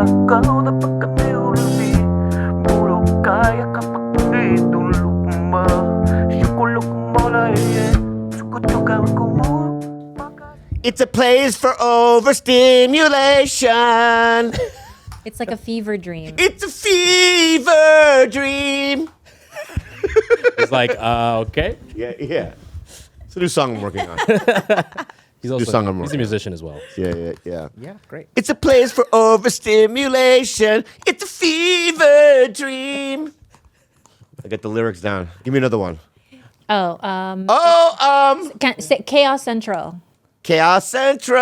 Ikaw na pagkamiuli Muro kaya kapag itulog mo Syukulog mo na Sukot-sugaw ko mo It's a place for overstimulation It's like a fever dream. It's a fever dream He's like, okay. Yeah. It's a new song I'm working on. He's also song I'm he's a working musician as well. Yeah. Yeah, great. It's a place for overstimulation. It's a fever dream. I got the lyrics down. Give me another one. Chaos Central. Chaos Central.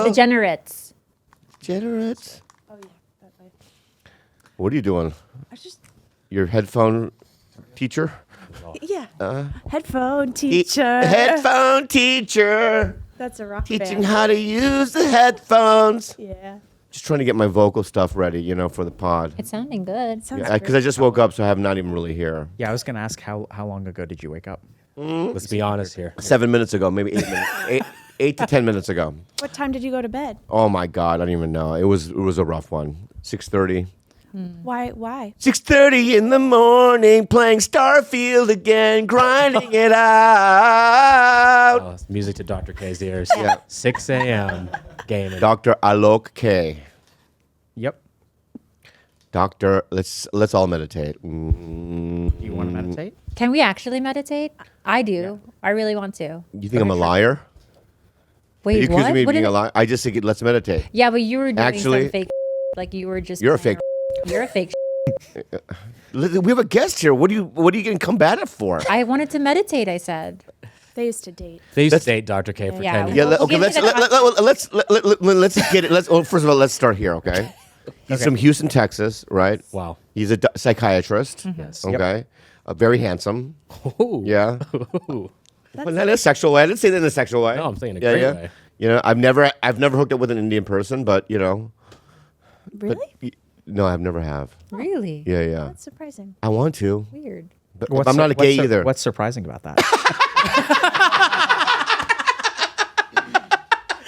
Degenerates. Degenerates. Oh yeah, that way. What are you doing? I was just Your headphone teacher? headphone teacher. Headphone teacher. That's a rock Teaching band. how to use the headphones. Yeah. Just trying to get my vocal stuff ready, for the pod. It's sounding good. Sounds Because I just woke up, so I have not even really here. Yeah, I was gonna ask how long ago did you wake up? Let's be honest here. 7 minutes ago, maybe 8 minutes. 8 to 10 minutes ago. What time did you go to bed? Oh my God, I don't even know. It was a rough one. 6:30. Why? 6:30 in the morning, playing Starfield again, grinding it out. Oh, it's music to Dr. K's ears. Yeah. 6 a.m. gaming. Dr. Alok K. Yep. Doctor, let's all meditate. Do you want to meditate? Can we actually meditate? I do. I really want to. You think I'm a liar? Wait, Are you accusing what? me of What being did a liar? I just think let's meditate. Yeah, but you were doing Actually- some fake like you were just You're a fake You're a fake We have a guest here. What are you getting combative for? I wanted to meditate, I said. They used to date. They used to date Dr. K for Yeah. 10 Yeah, years. We'll okay. get into Let's get it. First of all, let's start here. Okay. He's from Houston, Texas, right? Wow. He's a psychiatrist. Yes. Okay. Very handsome. Ooh. Yeah. But not in a sexual way. I didn't say that in a sexual way. No, I'm saying in a great way. I've never hooked up with an Indian person, but Really? no, I've never have. Really? Yeah. That's surprising. I want to, Weird. but I'm not a gay either. What's surprising about that?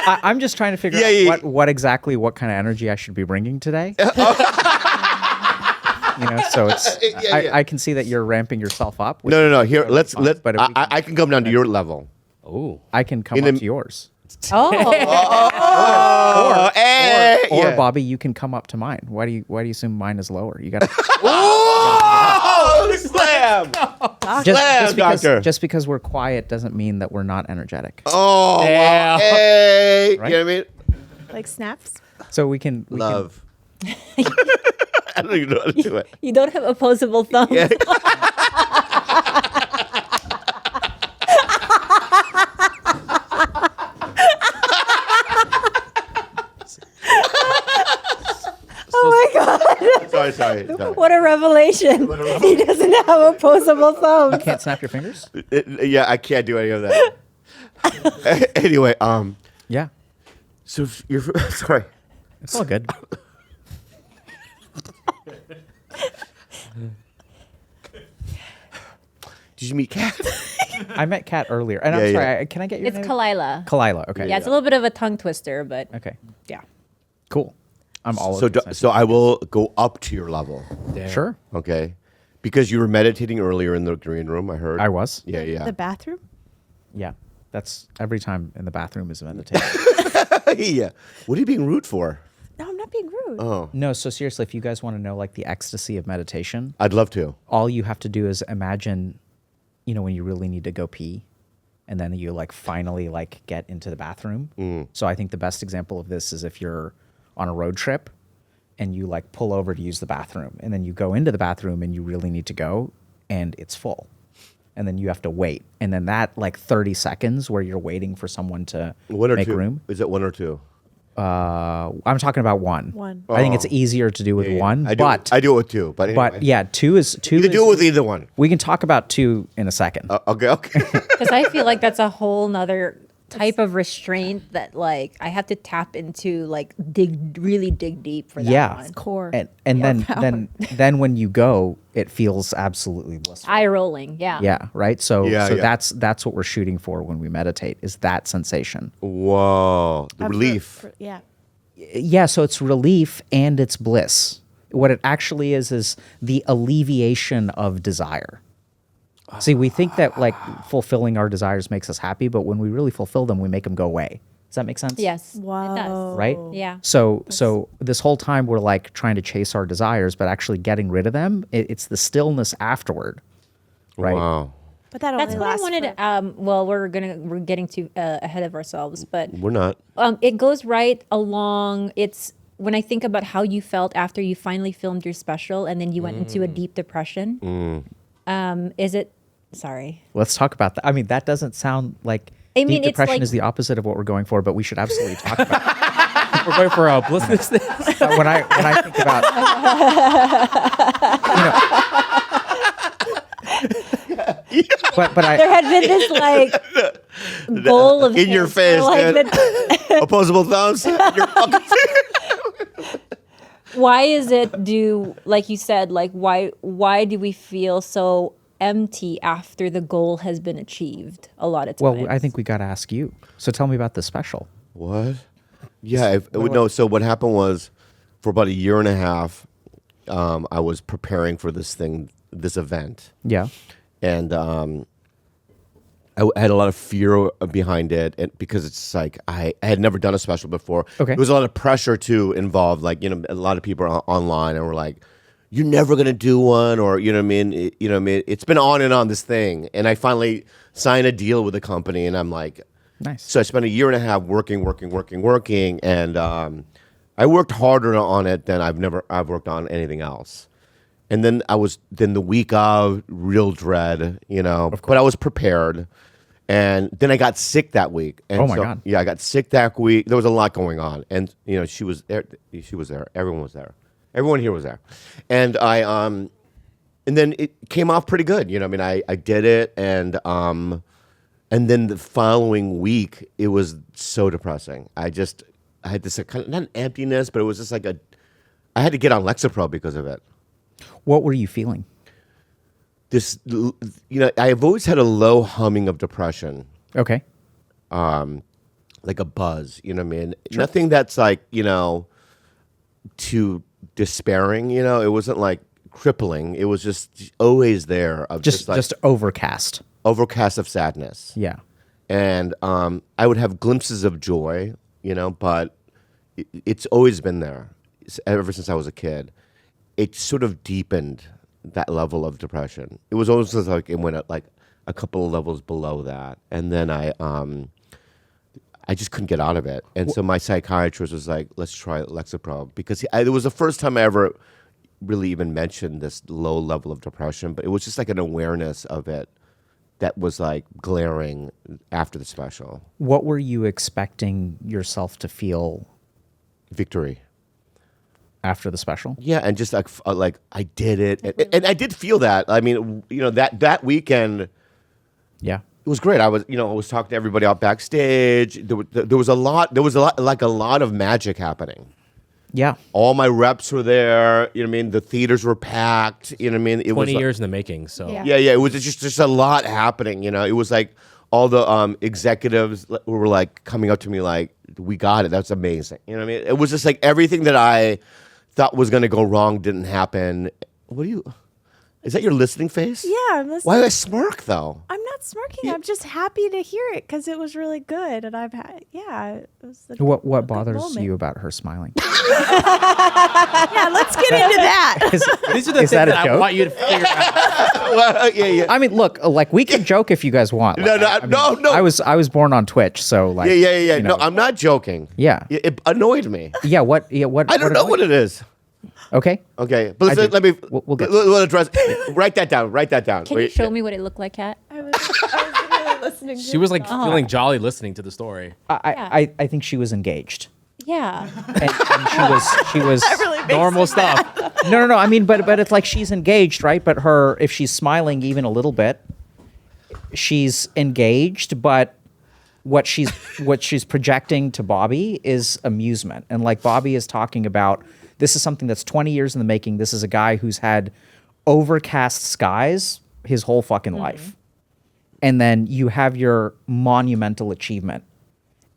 I'm just trying to figure out what exactly what kind of energy I should be bringing today. So it's I can see that you're ramping yourself up. which No. is Here, totally let's fine, let. But if we I can come down to your level. Oh. I can come in up the- to yours. Oh. Or Bobby, you can come up to mine. Why do you assume mine is lower? You got to Oh, slam! Slam, doctor. just because we're quiet doesn't mean that we're not energetic. Oh, Yeah. wow. Hey, Right? you know what I mean? Like snaps? So we can Love. I don't even know how to do it. You don't have opposable thumbs. Yeah. Sorry. What a revelation. He doesn't have opposable thumbs. can't snap your fingers. Yeah, I can't do any of that. Anyway, Yeah, so if you're sorry. it's all good. Did you meet Kat? I met Kat earlier, and Yeah, I'm sorry. yeah. Can I get your It's name? Khalyla. Khalyla. Okay. Yeah, it's a little bit of a tongue twister, but Okay. yeah. Cool. I'm all So, over this. so I will go up to your level, Damn. Sure. okay? Because you were meditating earlier in the green room. I heard. I was. Yeah. The bathroom? Yeah. That's every time in the bathroom is a meditation. Yeah. What are you being rude for? No, I'm not being rude. Oh, No, so seriously, if you guys want to know like the ecstasy of meditation, I'd love to. all you have to do is imagine, when you really need to go pee, and then you like finally like get into the bathroom. So I think the best example of this is if you're on a road trip and you like pull over to use the bathroom, and then you go into the bathroom and you really need to go, and it's full. And then you have to wait. And then that like 30 seconds where you're waiting for someone to One or make two? room. Is it one or two? I'm talking about one. One. I think it's easier to do with Yeah. one, I do it with two. But anyway. but two is you can is- do it with either one. We can talk about two in a second. Okay. Because I feel like that's a whole nother type of restraint that like I have to tap into, like really dig deep for that Yeah. one. Core. And Core then when you go, it feels absolutely blissful. Eye rolling, yeah. Yeah, right. So Yeah, yeah. that's what we're shooting for when we meditate, is that sensation. Whoa, the relief. Yeah. Yeah, so it's relief and it's bliss. What it actually is the alleviation of desire. See, we think that like fulfilling our desires makes us happy, but when we really fulfill them, we make them go away. Does that make sense? Yes. Wow. It does. Right? Yeah. So this whole time we're like trying to chase our desires, but actually getting rid of them, it's the stillness afterward. Right? Wow. But that That's only what I lasts wanted. for- Well, we're getting too ahead of ourselves, but We're not. it goes right along. It's when I think about how you felt after you finally filmed your special, and then you went into a deep depression. Is it? Sorry. Let's talk about that. I mean, that doesn't sound like I mean, deep it's depression like- is the opposite of what we're going for, but we should absolutely talk about it. We're going for a bliss. When I think about but There I had been this like goal of In your his, face, like, man. that- Opposable thumbs. You're fucking why is it like you said, like why do we feel so empty after the goal has been achieved a lot of times? well, I think we got to ask you. So tell me about the special. What? Yeah. No. So what happened was, for about a year and a half, I was preparing for this event, Yeah. and I had a lot of fear behind it, and because it's like I had never done a special before. Okay. There was a lot of pressure too involved. Like, a lot of people are online and were like, "You're never gonna do one," or you know what I mean. It's been on and on this thing, and I finally signed a deal with a company, and I'm like, Nice. So I spent a year and a half working, and I worked harder on it than I've worked on anything else. And then the week of real dread, but I was prepared. And then I got sick that week. And Oh my God. Yeah, I got sick that week. There was a lot going on, and she was there. She was there. Everyone was there. Everyone here was there, and and then it came off pretty good. I did it, and then the following week, it was so depressing. I had this kind of, not an emptiness, but it was just like I had to get on Lexapro because of it. What were you feeling? I've always had a low humming of depression, Okay. like a buzz, you know what I mean? Nothing that's like, too despairing, it wasn't like crippling. It was just always there of Just like overcast. overcast of sadness. Yeah. And I would have glimpses of joy, but it's always been there ever since I was a kid. It sort of deepened that level of depression. It was almost like it went like a couple of levels below that, and then I just couldn't get out of it. And so my psychiatrist was like, "Let's try Lexapro," because it was the first time I ever really even mentioned this low level of depression, but it was just like an awareness of it that was like glaring after the special. What were you expecting yourself to feel Victory. after the special? Yeah, and just like I did it, and I did feel that. I mean, that weekend, Yeah. it was great. I was talking to everybody out backstage. There was a lot of magic happening. Yeah. All my reps were there. You know what I mean? The theaters were packed. You know what I mean? It 20 was years in the making. So Yeah. Yeah. It was just a lot happening. It was like all the executives were like coming up to me like, "We got it. That's amazing." You know what I mean? It was just like everything that I thought was going to go wrong didn't happen. Is that your listening face? Yeah, I'm listening. Why do I smirk though? I'm not smirking. I'm just happy to hear it because it was really good, and I've had it was. What good bothers moment. you about her smiling? Yeah, let's get into that. these are the Is things that a that I joke? want you to figure out. Well, yeah. I mean, look, like we can joke if you guys want. Like, No, no. I was born on Twitch, so like. Yeah. you know. No, I'm not joking. Yeah. It annoyed me. Yeah. What? Yeah. What? I don't know what it is. Okay. Okay, but I do. let me. We'll get- We'll address. Write that down. Can you show me what it looked like, Kat? I was really listening. She was like feeling jolly listening to the story. I think she was engaged, Yeah. and she was Normal stuff. no. I mean, but it's like she's engaged, right? But if she's smiling even a little bit, she's engaged. But what she's projecting to Bobby is amusement, and like Bobby is talking about. This is something that's 20 years in the making. This is a guy who's had overcast skies his whole fucking life. And then you have your monumental achievement.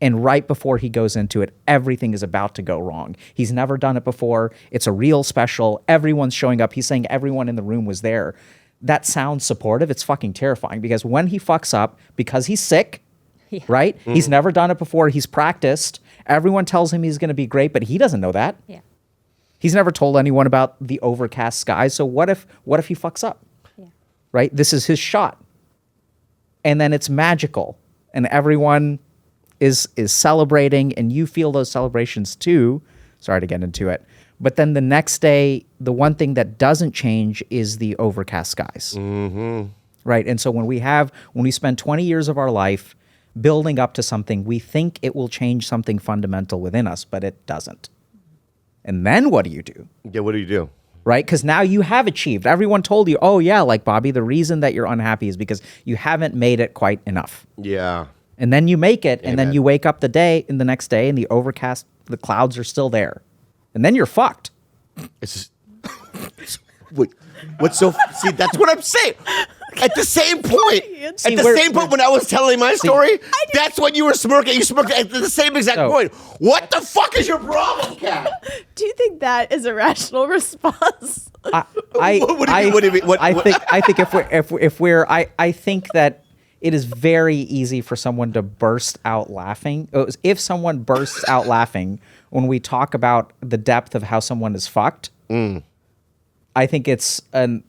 And right before he goes into it, everything is about to go wrong. He's never done it before. It's a real special. Everyone's showing up. He's saying everyone in the room was there. That sounds supportive. It's fucking terrifying because when he fucks up, because he's sick, right? He's never done it before. He's practiced. Everyone tells him he's going to be great, but he doesn't know that. Yeah. He's never told anyone about the overcast skies. So what if he fucks up? Yeah. Right? This is his shot. And then it's magical. And everyone is celebrating, and you feel those celebrations too. Sorry to get into it. But then the next day, the one thing that doesn't change is the overcast skies. Mm-hmm. Right? And so when we spend 20 years of our life building up to something, we think it will change something fundamental within us, but it doesn't. And then what do you do? Yeah, what do you do? Right? Because now you have achieved. Everyone told you, oh yeah, like Bobby, the reason that you're unhappy is because you haven't made it quite enough. Yeah. And then you make it, and Amen. then you wake up the next day, and the clouds are still there. And then you're fucked. It's just, what's so? See, that's what I'm saying. At the same point, when I was telling my story, that's when you were smirking. You smirked at the same exact point. What the fuck is your problem, Kat? Do you think that is a rational response? What do you mean? I think that it is very easy for someone to burst out laughing. If someone bursts out laughing when we talk about the depth of how someone is fucked, I think it's a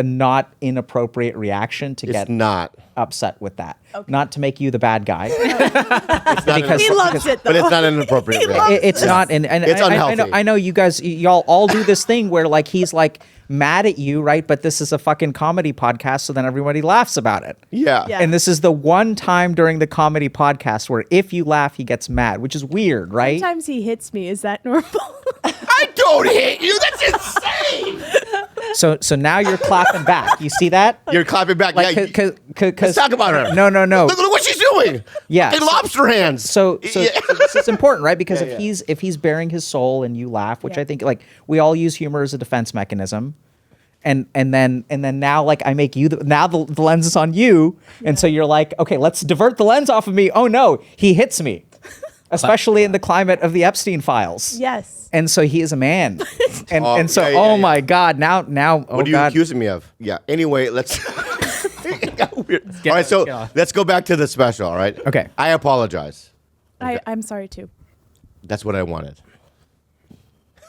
not inappropriate reaction to get upset with that. Okay. Not to make you the bad guy. He loves it, though. But it's not an appropriate reaction. It's not, and it's unhealthy. I know you guys, y'all all do this thing where like he's like mad at you, right? But this is a fucking comedy podcast, so then everybody laughs about it. Yeah. And this is the one time during the comedy podcast where if you laugh, he gets mad, which is weird, right? Sometimes he hits me. Is that normal? I don't hit you. That's insane. So now you're clapping back. You see that? You're clapping back. Like, yeah. Let's talk about her. No. Look what she's doing. Yeah. Fucking lobster hands. So this is important, right? Because if he's bearing his soul and you laugh, which I think like we all use humor as a defense mechanism, and then now like I make you now the lens is on you, and so you're like, okay, let's divert the lens off of me. Oh no, he hits me, especially in the climate of the Epstein files. Yes. And so he is a man, and so my God, now what are you accusing me of? Yeah. Anyway, let's. All right, so let's go back to the special. All right. Okay. I apologize. I'm sorry too. That's what I wanted.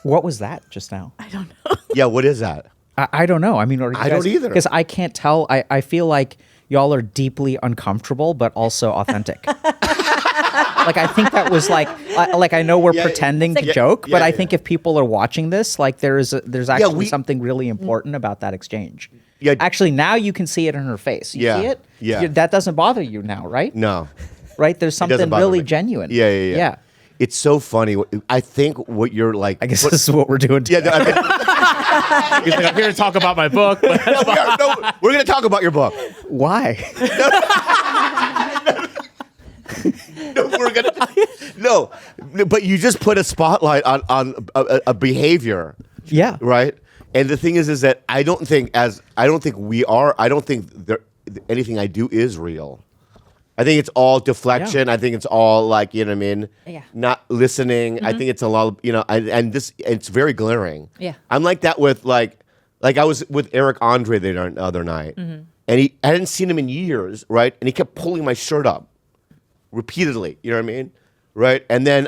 What was that just now? I don't know. Yeah. What is that? I don't know. I mean, I don't either. Because I can't tell. I feel like y'all are deeply uncomfortable, but also authentic. Like I think that was like I know we're pretending to joke, but I think if people are watching this, like there's actually something really important about that exchange. Yeah. Actually, now you can see it in her face. You see it? Yeah. That doesn't bother you now, right? No. Right? There's something really genuine. Yeah. It's so funny. I think what you're like. I guess this is what we're doing today. Yeah. He's like, I'm here to talk about my book. But we're going to talk about your book. Why? No, but you just put a spotlight on a behavior. Yeah. Right. And the thing is that I don't think anything I do is real. I think it's all deflection. Yeah. I think it's all like, you know what I mean? Yeah. Not listening. I think it's a lot of, and it's very glaring. Yeah. I'm like that with like I was with Eric Andre the other night, and I hadn't seen him in years, right? And he kept pulling my shirt up repeatedly, you know what I mean? Right? And then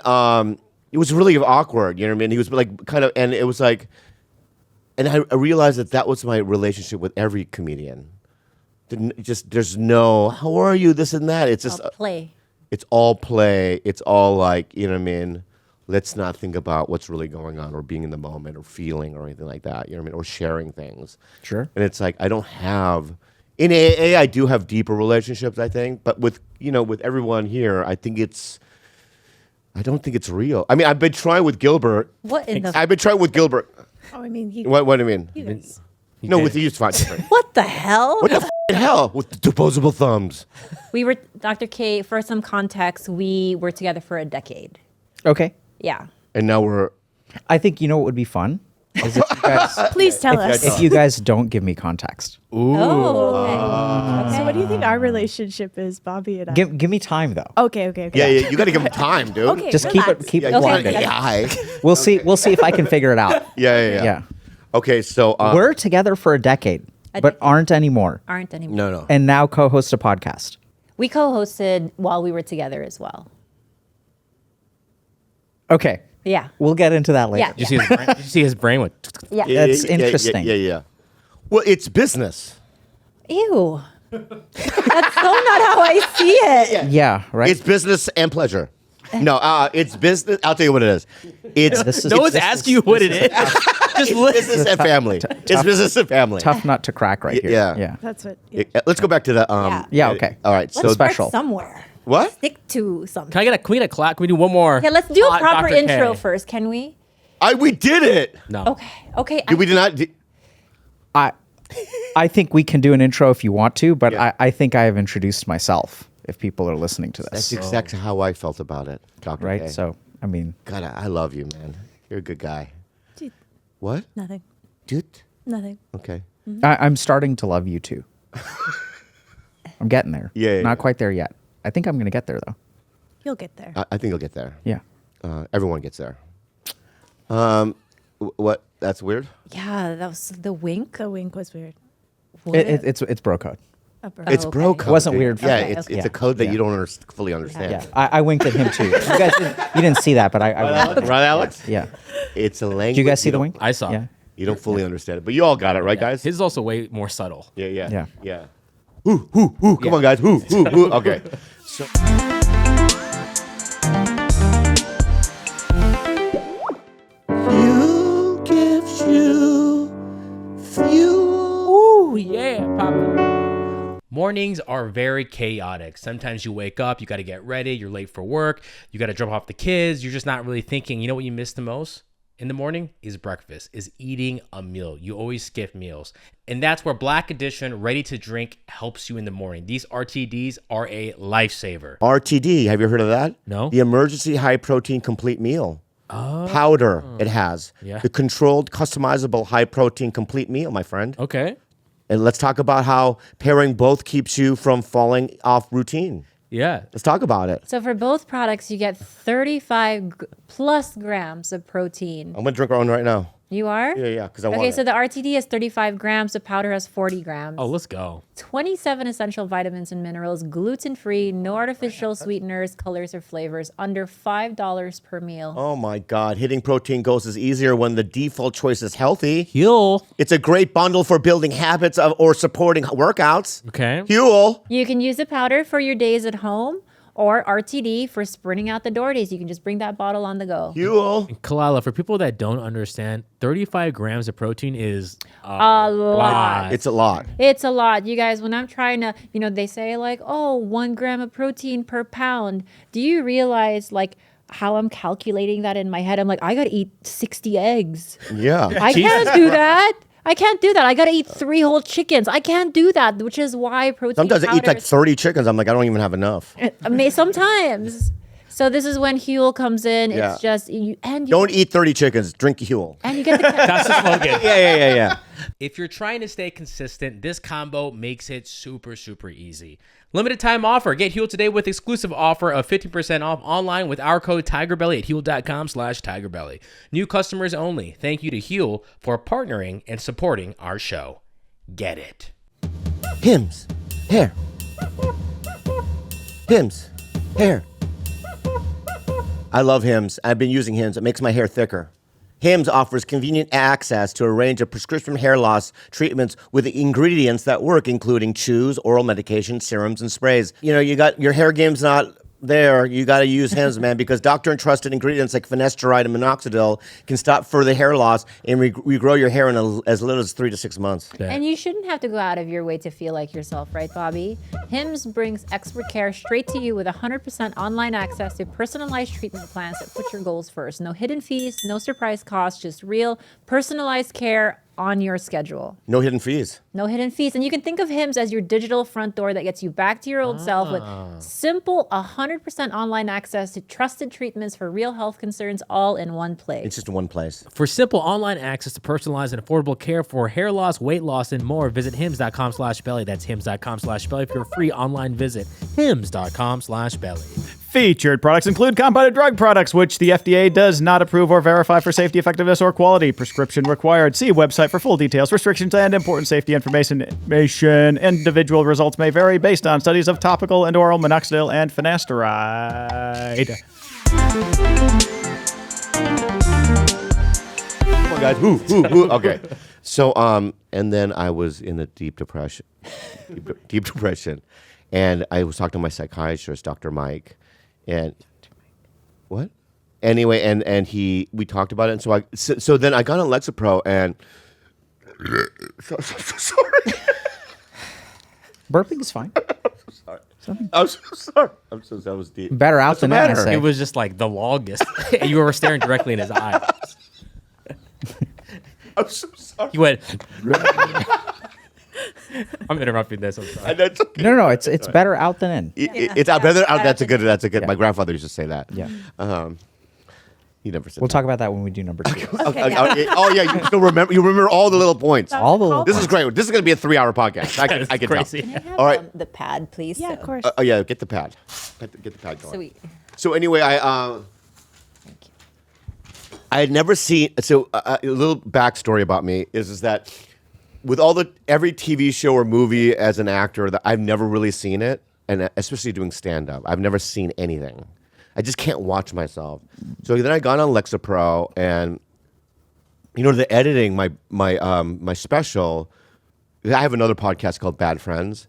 it was really awkward, you know what I mean? He was like kind of, and it was like, and I realized that was my relationship with every comedian. There's no, how are you, this and that. It's just play. It's all play. It's all like, you know what I mean? Let's not think about what's really going on or being in the moment or feeling or anything like that, you know what I mean? Or sharing things. Sure. And it's like, I don't have, in AA, I do have deeper relationships, I think. But with everyone here, I don't think it's real. I mean, I've been trying with Gilbert. I've been trying with Gilbert. Oh, I mean, What do you mean? you guys. No, with you, it's fine. What the hell? What the hell with the disposable thumbs? We were, Dr. K, for some context, we were together for a decade. Okay. Yeah. And now we're. I think you know what would be fun is if you guys, Please tell us. if you guys don't give me context. Oh, okay. So what do you think our relationship is, Bobby and I? Give me time though. Okay. Yeah, you got to give him time, dude. Okay. Just relax. keep it Yeah, you quiet. want AI. We'll see if I can figure it out. Yeah. Yeah. Okay, so We're together for a decade, but decade. aren't anymore. Aren't anymore. no. And now co-host a podcast. We co-hosted while we were together as well. Okay. Yeah. We'll get into that later. Yeah. Did you see his brain went? Yeah. That's interesting. Yeah. Well, it's business. Ew. That's so not how I see it. Yeah, right. It's business and pleasure. No, it's business. I'll tell you what it is. It's This is- No one's this asking you what it is. Just listen. business and family. It's business and family. tough nut to crack right here. Yeah. Yeah. That's what. Let's go back to the. Yeah, okay. All right. Let's So start special. somewhere. what? Stick to something. Can we get a clap? Can we do one more? Yeah, let's do a Hot proper Dr. K? intro first, can we? We did it. No. Okay. We did not. I think we can do an intro if you want to, but I think I have introduced myself if people are listening to That's this. exactly how I felt about it, Dr. Right? K. So, I mean, God, I love you, man. You're a good guy. Dude, What? nothing. Dude? Nothing. Okay. I'm starting to love you too. I'm getting there. Yeah. Not quite there yet. I think I'm going to get there though. You'll get there. I think you'll get there. Yeah. Everyone gets there. What? That's weird. Yeah, that was the wink. The wink was weird. It's bro code. It's okay. bro code. It wasn't dude. weird for Yeah, me. it's Okay. a code that Yeah. you don't fully understand. Yeah. I winked at him too. You guys didn't see that, but I winked at him. Right, Alex? Yeah. It's a language. Did you guys see the don't- wink? I saw. Yeah. You don't fully understand it, but you all got it, right, guys? His is also way more subtle. Yeah. Yeah. Come on, guys. Who? Okay. So, fuel gives you fuel. Ooh, yeah, Papa. Mornings are very chaotic. Sometimes you wake up, you got to get ready, you're late for work, you got to drop off the kids, you're just not really thinking. You know what you miss the most in the morning is breakfast, is eating a meal. You always skip meals. And that's where Black Edition Ready to Drink helps you in the morning. These RTDs are a lifesaver. RTD, have you heard of that? No. The Emergency High Protein Complete Meal. Powder, it has. Yeah. The controlled, customizable high protein complete meal, my friend. Okay. And let's talk about how pairing both keeps you from falling off routine. Yeah. Let's talk about it. So for both products, you get 35 plus grams of protein. I'm gonna drink our own right now. You are? Yeah, because I want Okay, it. so the RTD has 35 grams, the powder has 40 grams. Oh, let's go. 27 essential vitamins and minerals, gluten-free, no artificial sweeteners, colors, or flavors, under $5 per meal. Oh my God, hitting protein goals is easier when the default choice is healthy. Fuel. It's a great bundle for building habits or supporting workouts. Okay. Fuel. You can use the powder for your days at home or RTD for sprinting out the door days. You can just bring that bottle on the go. Fuel. Khalyla, for people that don't understand, 35 grams of protein is A lot. It's a lot. It's a lot. You guys, when I'm trying to, they say like, oh, 1 gram of protein per pound. Do you realize like how I'm calculating that in my head? I'm like, I got to eat 60 eggs. Yeah. I can't do that. I can't do that. I got to eat 3 whole chickens. I can't do that, which is why protein Sometimes I eat like powders- 30 chickens. I'm like, I don't even have enough. Sometimes. So this is when Huel comes in. Yeah. It's just Don't eat 30 chickens. Drink Huel. and you get the That's the slogan. Yeah. If you're trying to stay consistent, this combo makes it super, super easy. Limited time offer. Get Huel today with exclusive offer of 50% off online with our code TigerBelly at Huel.com/TigerBelly. New customers only. Thank you to Huel for partnering and supporting our show. Get it. Hims. Hair. Hims. Hair. I love Hims. I've been using Hims. It makes my hair thicker. Hims offers convenient access to a range of prescription hair loss treatments with ingredients that work, including chews, oral medications, serums, and sprays. You got your hair game's not there. You got to use Hims, man, because doctor and trusted ingredients like finasteride and minoxidil can stop further hair loss and regrow your hair in as little as 3 to 6 months. And you shouldn't have to go out of your way to feel like yourself, right, Bobby? Hims brings expert care straight to you with 100% online access to personalized treatment plans that put your goals first. No hidden fees, no surprise costs, just real personalized care on your schedule. No hidden fees. No hidden fees. And you can think of Hims as your digital front door that gets you back to your old self with simple 100% online access to trusted treatments for real health concerns all in one place. It's just in one place. For simple online access to personalized and affordable care for hair loss, weight loss, and more, visit hims.com/belly. That's hims.com/belly for your free online visit. hims.com/belly. Featured products include compounded drug products, which the FDA does not approve or verify for safety, effectiveness, or quality. Prescription required. See website for full details, restrictions, and important safety information. Individual results may vary based on studies of topical and oral minoxidil and finasteride. Come on, guys. Who? Okay. So, and then I was in a deep depression. Deep depression. And I was talking to my psychiatrist, Dr. Mike. And what? Anyway, and we talked about it. And so then I got on Lexapro and so sorry. Burping is fine. I'm so sorry. That was deep. Better out than in, I say. It was just like the longest. And you were staring directly in his eye. I'm so sorry. You went. I'm interrupting this. I'm sorry. That's okay. No. It's better out than in. It's out better out. That's a good. Yeah. My grandfather used to say that. Yeah. He never said. We'll that. talk about that when we do number 2. Oh yeah, you still remember? You remember all the little points. All the little This is great. This is going to be a 3-hour podcast. I can crazy. tell. Can I have All right. the pad, please? Yeah, So- of course. Oh yeah, get the pad. Get the pad going. So we, So anyway, I had never seen. So a little backstory about me is that with every TV show or movie as an actor, that I've never really seen it, and especially doing stand up, I've never seen anything. I just can't watch myself. So then I got on Lexapro, and the editing my special. I have another podcast called Bad Friends.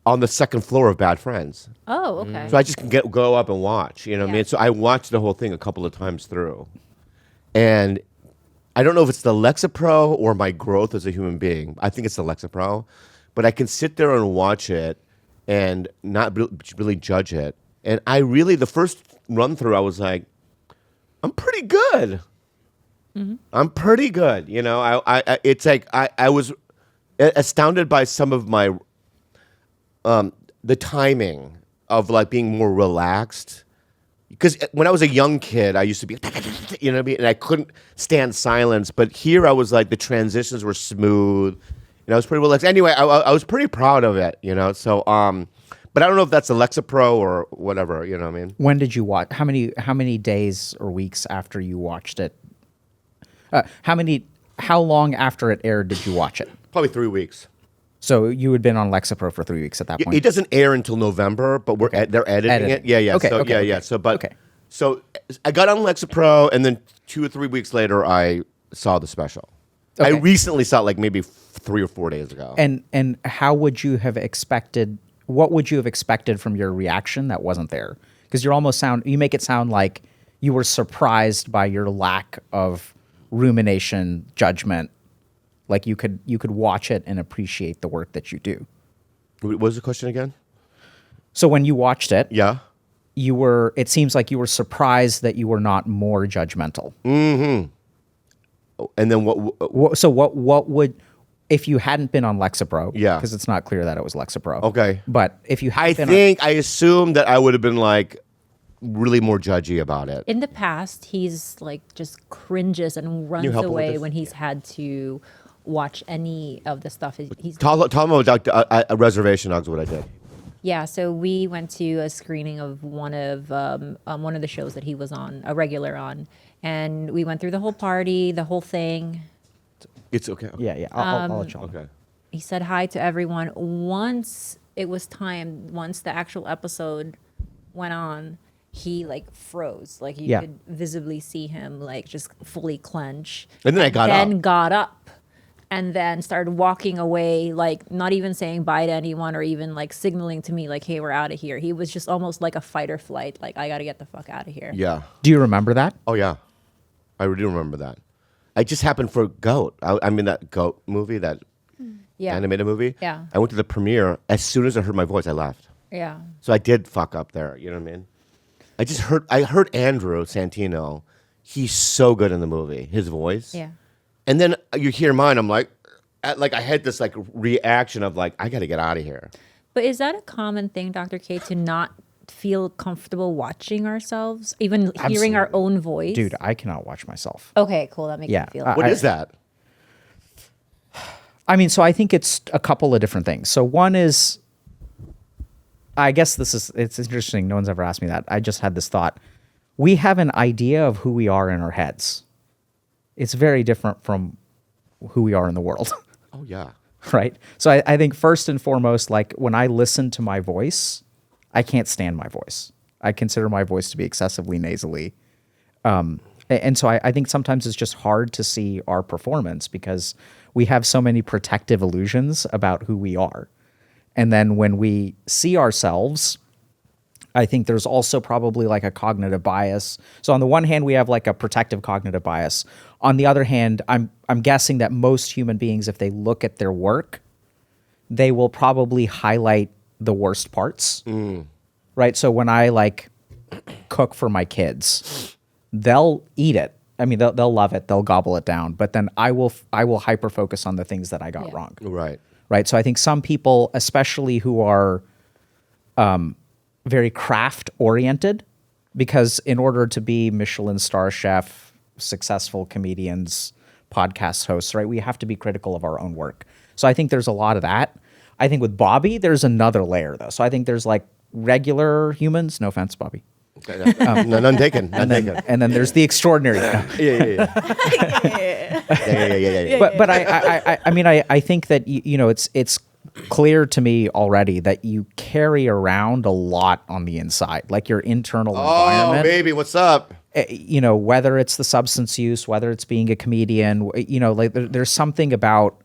On the second floor of Bad Friends. oh, okay. So I just can go up and watch, you know what I mean? So I watched the whole thing a couple of times through. And I don't know if it's the Lexapro or my growth as a human being. I think it's the Lexapro. But I can sit there and watch it and not really judge it. And the first run through, I was like, I'm pretty good. I'm pretty good. It's like I was astounded by some of my the timing of like being more relaxed, because when I was a young kid, I used to be, and I couldn't stand silence. But here, I was like, the transitions were smooth, and I was pretty relaxed. Anyway, I was pretty proud of it, So, but I don't know if that's a Lexapro or whatever, you know what I mean? When did you watch? How many days or weeks after you watched it? How long after it aired did you watch it? Probably 3 weeks. So you had been on Lexapro for 3 weeks at that point. It doesn't air until November, but they're editing it. Yeah. Okay, So okay, yeah. okay. So so I got on Lexapro, and then 2 or 3 weeks later, I saw the special. I Okay. recently saw it, like maybe 3 or 4 days ago. And how would you have expected? What would you have expected from your reaction that wasn't there? Because you make it sound like you were surprised by your lack of rumination, judgment. Like you could watch it and appreciate the work that you do. What was the question again? So when you watched it, Yeah. it seems like you were surprised that you were not more judgmental. And then what? So what would, if you hadn't been on Lexapro, Yeah. because it's not clear that it was Lexapro. Okay. But if you I hadn't been I assumed that I would have been like really more judgy about it. In the past, he's like just cringes and runs help him with away this? when he's had to watch any of the stuff he's Tell them about a reservation dogs. What I did. Yeah, so we went to a screening of one of the shows that he was on, a regular on, and we went through the whole party, the whole thing. It's okay. Yeah. I'll let you on. Okay. He said hi to everyone. Once it was time, once the actual episode went on, he like froze. Like you Yeah. could visibly see him like just fully clench. And then I got up. got up and then started walking away, like not even saying bye to anyone or even like signaling to me like, hey, we're out of here. He was just almost like a fight or flight. Like, I got to get the fuck out of here. Yeah. Do you remember that? Oh yeah. I do remember that. It just happened for Goat. I mean that Goat movie, that Yeah. animated movie. Yeah. I went to the premiere. As soon as I heard my voice, I left. Yeah. So I did fuck up there. You know what I mean? I heard Andrew Santino. He's so good in the movie. His voice. Yeah. And then you hear mine. I'm like I had this like reaction of like, I got to get out of here. But is that a common thing, Dr. K, to not feel comfortable watching ourselves, even hearing our own voice? Dude, I cannot watch myself. Okay, cool. That makes me feel What is that? I mean, so I think it's a couple of different things. So one is, I guess it's interesting. No one's ever asked me that. I just had this thought. We have an idea of who we are in our heads. It's very different from who we are in the world. Oh, yeah. Right? So I think first and foremost, like when I listen to my voice, I can't stand my voice. I consider my voice to be excessively nasally. And so I think sometimes it's just hard to see our performance because we have so many protective illusions about who we are. And then when we see ourselves, I think there's also probably like a cognitive bias. So on the one hand, we have like a protective cognitive bias. On the other hand, I'm guessing that most human beings, if they look at their work, they will probably highlight the worst parts. Right? So when I like cook for my kids, they'll eat it. I mean, they'll love it. They'll gobble it down. But then I will hyper focus on the things that I got wrong. Right. Right. So I think some people, especially who are very craft oriented, because in order to be Michelin star chef, successful comedians, podcast hosts, right, we have to be critical of our own work. So I think there's a lot of that. I think with Bobby, there's another layer though. So I think there's like regular humans. No offense, Bobby. No, none taken. None taken. And then there's the extraordinary. Yeah. But I mean, I think that you know it's clear to me already that you carry around a lot on the inside, like your internal environment. Oh, baby, what's up? You know, whether it's the substance use, whether it's being a comedian, you know, like there's something about.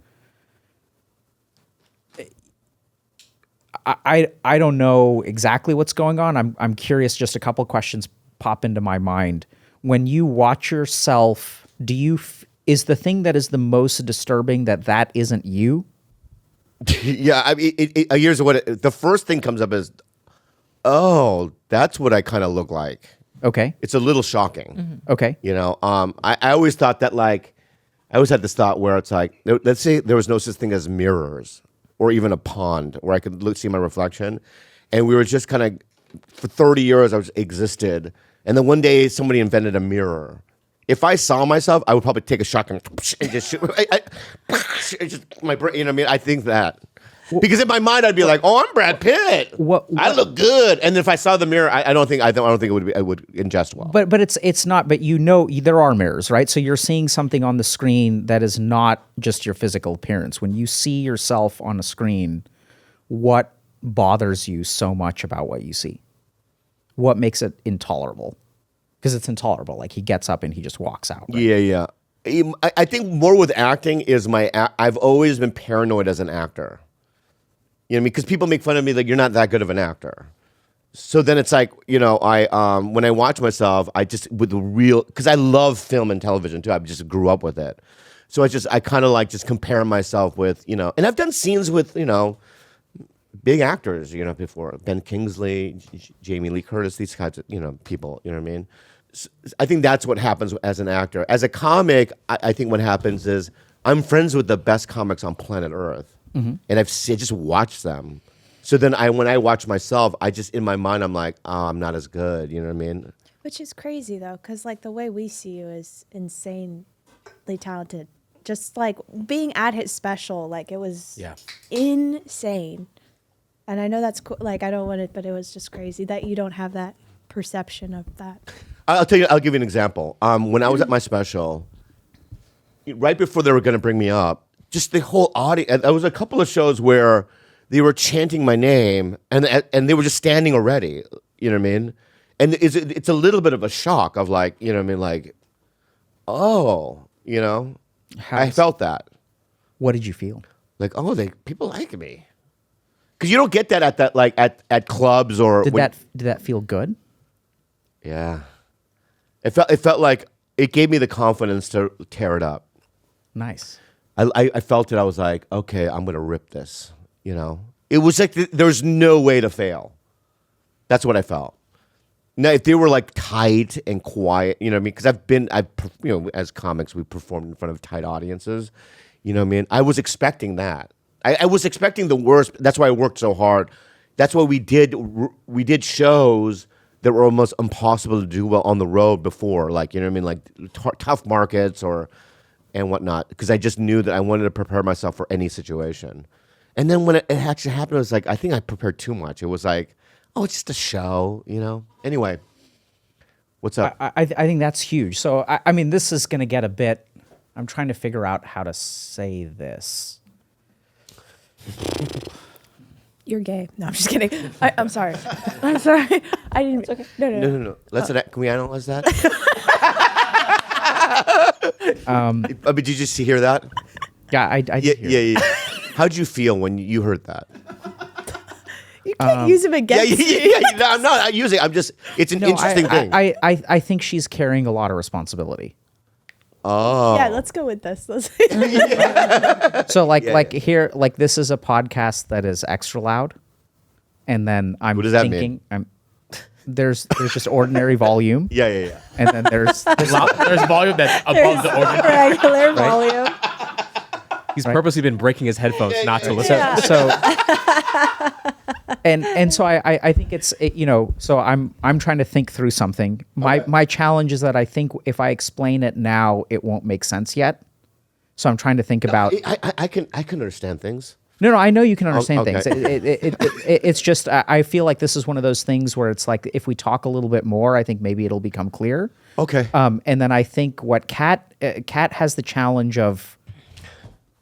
I don't know exactly what's going on. I'm curious. Just a couple questions pop into my mind. When you watch yourself, is the thing that is the most disturbing that isn't you? Yeah, I mean, here's what the first thing comes up is, oh, that's what I kind of look like. Okay. It's a little shocking. Mm-hmm. Okay. You know, I always thought that like, I always had this thought where it's like, let's say there was no such thing as mirrors or even a pond where I could see my reflection, and we were just kind of for 30 years I existed, and then one day somebody invented a mirror. If I saw myself, I would probably take a shotgun and just shoot. Just my brain, you know what I mean? I think that. Because in my mind, I'd be like, "Oh, I'm Brad Pitt. I look good." And if I saw the mirror, I don't think it would ingest well. But it's not. But you know, there are mirrors, right? So you're seeing something on the screen that is not just your physical appearance. When you see yourself on a screen, what bothers you so much about what you see? What makes it intolerable? Because it's intolerable. Like he gets up and he just walks out. Right? Yeah. I think more with acting is I've always been paranoid as an actor. You know what I mean? Because people make fun of me like, you're not that good of an actor. So then it's like, you know, when I watch myself, because I love film and television too. I just grew up with it. So I kind of like just compare myself with, you know, and I've done scenes with, you know, big actors, you know, before. Ben Kingsley, Jamie Lee Curtis, these kinds of, you know, people, you know what I mean? So I think that's what happens as an actor. As a comic, I think what happens is I'm friends with the best comics on planet Earth. Mm-hmm. And I just watched them. So then when I watch myself, in my mind, I'm like, oh, I'm not as good. You know what I mean? Which is crazy, though, because, like, the way we see you is insanely talented. Just, like, being at his special, like, it was insane. And I know that's cool. Like, I don't want it, but it was just crazy that you don't have that perception of that. I'll give you an example. When I was at my special, right before they were going to bring me up, just the whole audience. There was a couple of shows where they were chanting my name, and they were just standing already. You know what I mean? And it's a little bit of a shock of like, you know what I mean? Like, oh, you know, I felt that. What did you feel? Like, oh, people like me, because you don't get that at clubs or. Did that feel good? Yeah, it felt like it gave me the confidence to tear it up. Nice. I felt it. I was like, okay, I'm going to rip this, you know? It was like there's no way to fail. That's what I felt. Now, if they were like tight and quiet, you know what I mean? Because as comics, we performed in front of tight audiences. You know what I mean? I was expecting that. I was expecting the worst. That's why I worked so hard. That's why we did shows that were almost impossible to do well on the road before. Like, you know what I mean? Like tough markets and whatnot. Because I just knew that I wanted to prepare myself for any situation. And then when it actually happened, it was like, I think I prepared too much. It was like, oh, it's just a show, you know? Anyway, what's up? I think that's huge. So, I mean, this is going to get a bit, I'm trying to figure out how to say this. You're gay. No, I'm just kidding. I'm sorry. I'm sorry. I didn't. It's okay. No. Can we analyze that? Did you just hear that? Yeah, I did hear. Yeah. How'd you feel when you heard that? You can't use him against me. Yeah. No, I'm not using. It's an interesting thing. I think she's carrying a lot of responsibility. Oh. Yeah, let's go with this. So here, this is a podcast that is extra loud, and then I'm what does that thinking mean? There's just ordinary volume. Yeah. And then there's There's volume that's above the ordinary. Regular volume. He's purposely been breaking his headphones not to listen. So and so I think so I'm trying to think through something. My challenge is that I think if I explain it now, it won't make sense yet. So I'm trying to think about. I can understand things. No, I know you can understand okay. things. It's just I feel like this is one of those things where it's like if we talk a little bit more, I think maybe it'll become clear. Okay. And then I think what Kat has the challenge of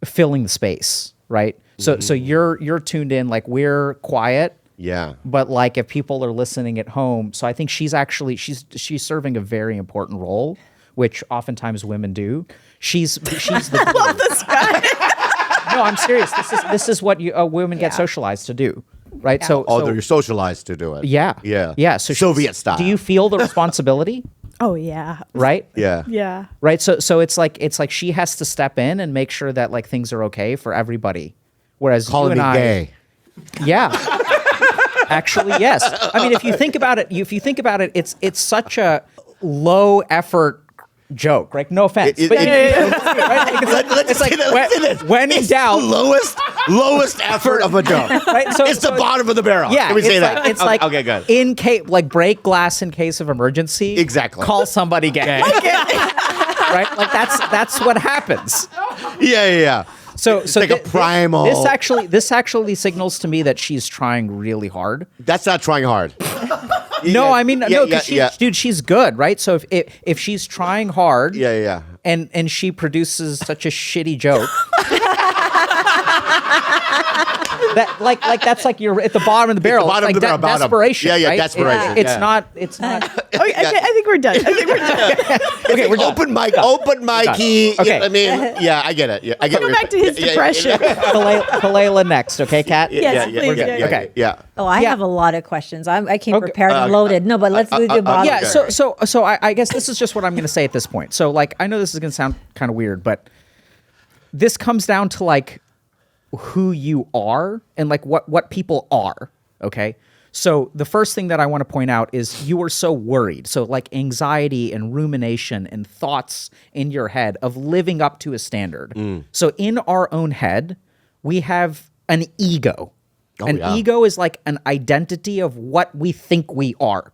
filling the space, right? So you're tuned in, like we're quiet. Yeah. But like if people are listening at home, so I think she's she's serving a very important role, which oftentimes women do. She's the I love this guy. No, I'm serious. This is what women get socialized to do, right? Yeah. So You're socialized to do it. Yeah. So Soviet style. Do you feel the responsibility? Oh yeah. Right? Yeah. Yeah. Right. So it's like she has to step in and make sure that like things are okay for everybody. Whereas Calling you and me I, gay. yeah. Actually, yes. I mean, if you think about it, it's such a low effort joke, right? No offense, but right? Let's say this. When in It's doubt, the lowest effort of a joke. right? So It's the bottom of the barrel. Yeah, Can we say it's that? like, it's like okay, good. in case, like break glass in case of emergency. Exactly. Call somebody gay. Right? Like that's what happens. Yeah. So like a primal. This actually signals to me that she's trying really hard. That's not trying hard. No, I mean no, because yeah. dude, she's good, right? So if she's trying hard, Yeah. and she produces such a shitty joke. That's like you're at the bottom of the barrel. bottom it's like of the barrel, bottom. desperation. Yeah, right? desperation. It's Yeah. not. It's not. Okay, I think we're done. Okay, we're done. Open Mikey. Okay. You know what I mean, yeah, I get it. Yeah, I get Go what back to you're- his depression. Khalyla next, okay, Kat? Yes, please, yeah. Okay. Yeah. Oh, I Yeah. have a lot of questions. I came prepared and loaded. No, but let's do the bottom. Yeah, so I guess this is just what I'm going to say at this point. So like I know this is going to sound kind of weird, but this comes down to like who you are and like what people are, okay? So the first thing that I want to point out is you are so worried. So like anxiety and rumination and thoughts in your head of living up to a standard. So in our own head, we have an ego. An ego is like an identity of what we think we are.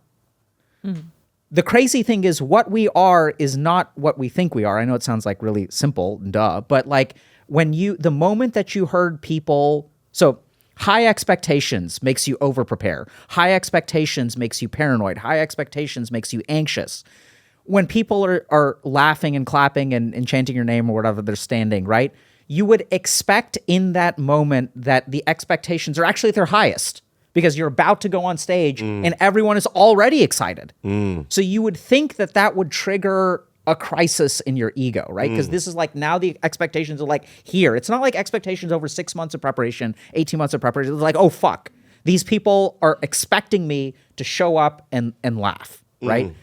The crazy thing is what we are is not what we think we are. I know it sounds like really simple, duh, but like the moment that you heard people, so high expectations makes you over prepare. High expectations makes you paranoid. High expectations makes you anxious. When people are laughing and clapping and chanting your name or whatever they're standing, right? You would expect in that moment that the expectations are actually at their highest because you're about to go on stage and everyone is already excited. So you would think that would trigger a crisis in your ego, right? Because this is like now the expectations are like here. It's not like expectations over 6 months of preparation, 18 months of preparation. It's like, oh, fuck. These people are expecting me to show up and laugh, right?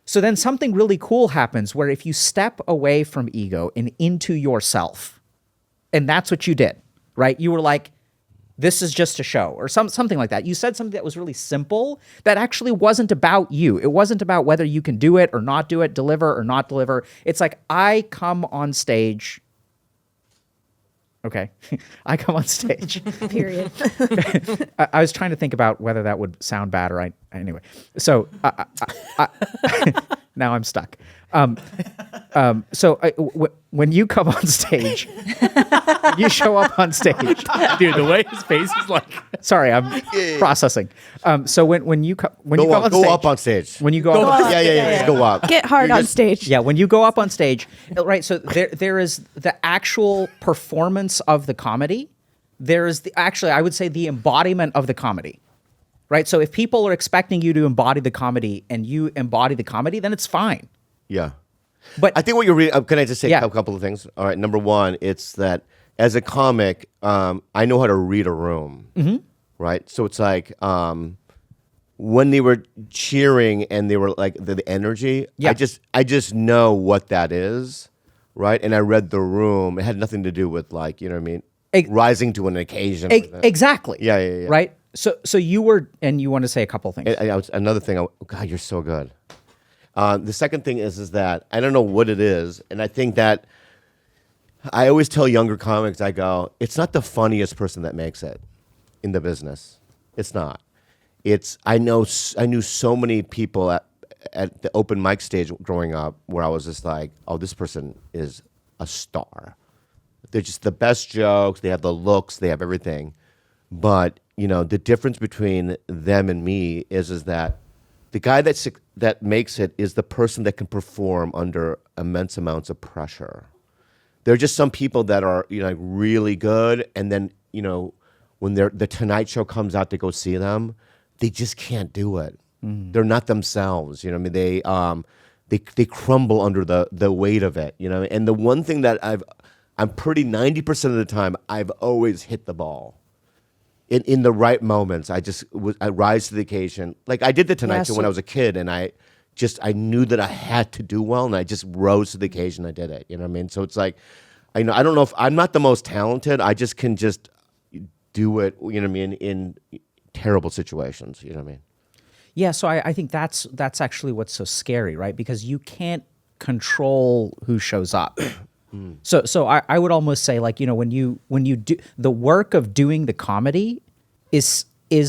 So then something really cool happens where if you step away from ego and into yourself, and that's what you did, right? You were like, this is just a show or something like that. You said something that was really simple that actually wasn't about you. It wasn't about whether you can do it or not do it, deliver or not deliver. It's like, I come on stage. Okay. I come on stage. Period. I was trying to think about whether that would sound bad or anyway. So now I'm stuck. When you come on stage, you show up on stage. Dude, the way his face is like. Sorry, I'm processing. So when you come on stage, go up on stage. When you go up, Yeah. Go up. Get hard on stage. yeah, when you go up on stage, right? So there is the actual performance of the comedy. There is I would say the embodiment of the comedy, right? So if people are expecting you to embody the comedy and you embody the comedy, then it's fine. Yeah. But I think what you're reading, can I just say Yeah. a couple of things? All right. Number one, it's that as a comic, I know how to read a room. Mm-hmm. Right. So it's like when they were cheering and they were like the energy, Yeah. I just know what that is. Right. And I read the room. It had nothing to do with like, you know what I mean? Rising to an occasion. exactly. Yeah. Right. So you were, and you want to say a couple things. Another thing, God, you're so good. The second thing is that I don't know what it is, and I think that I always tell younger comics, I go, it's not the funniest person that makes it in the business. It's not. I knew so many people at the open mic stage growing up where I was just like, oh, this person is a star. They're just the best jokes. They have the looks. They have everything. But the difference between them and me is that the guy that makes it is the person that can perform under immense amounts of pressure. There are just some people that are like really good, and then when the Tonight Show comes out to go see them, they just can't do it. They're not themselves. I mean, they crumble under the weight of it. And the one thing that I'm pretty 90% of the time I've always hit the ball. In the right moments, I rise to the occasion. Like I did the Tonight Show when I was a kid, and I knew that I had to do well, and I just rose to the occasion. I did it. You know what I mean? So it's like, I don't know if I'm not the most talented. I just can just do it. You know what I mean? In terrible situations. You know what I mean? Yeah. So I think that's actually what's so scary, right? Because you can't control who shows up. So I would almost say, like, when you do the work of doing the comedy is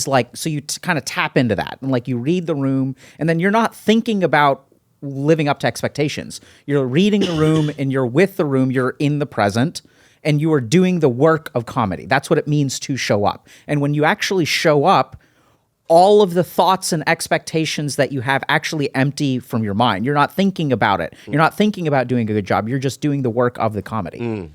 like, so you kind of tap into that, and like you read the room, and then you're not thinking about living up to expectations. You're reading the room and you're with the room, you're in the present, and you are doing the work of comedy. That's what it means to show up. And when you actually show up, all of the thoughts and expectations that you have actually empty from your mind. You're not thinking about it. You're not thinking about doing a good job. You're just doing the work of the comedy.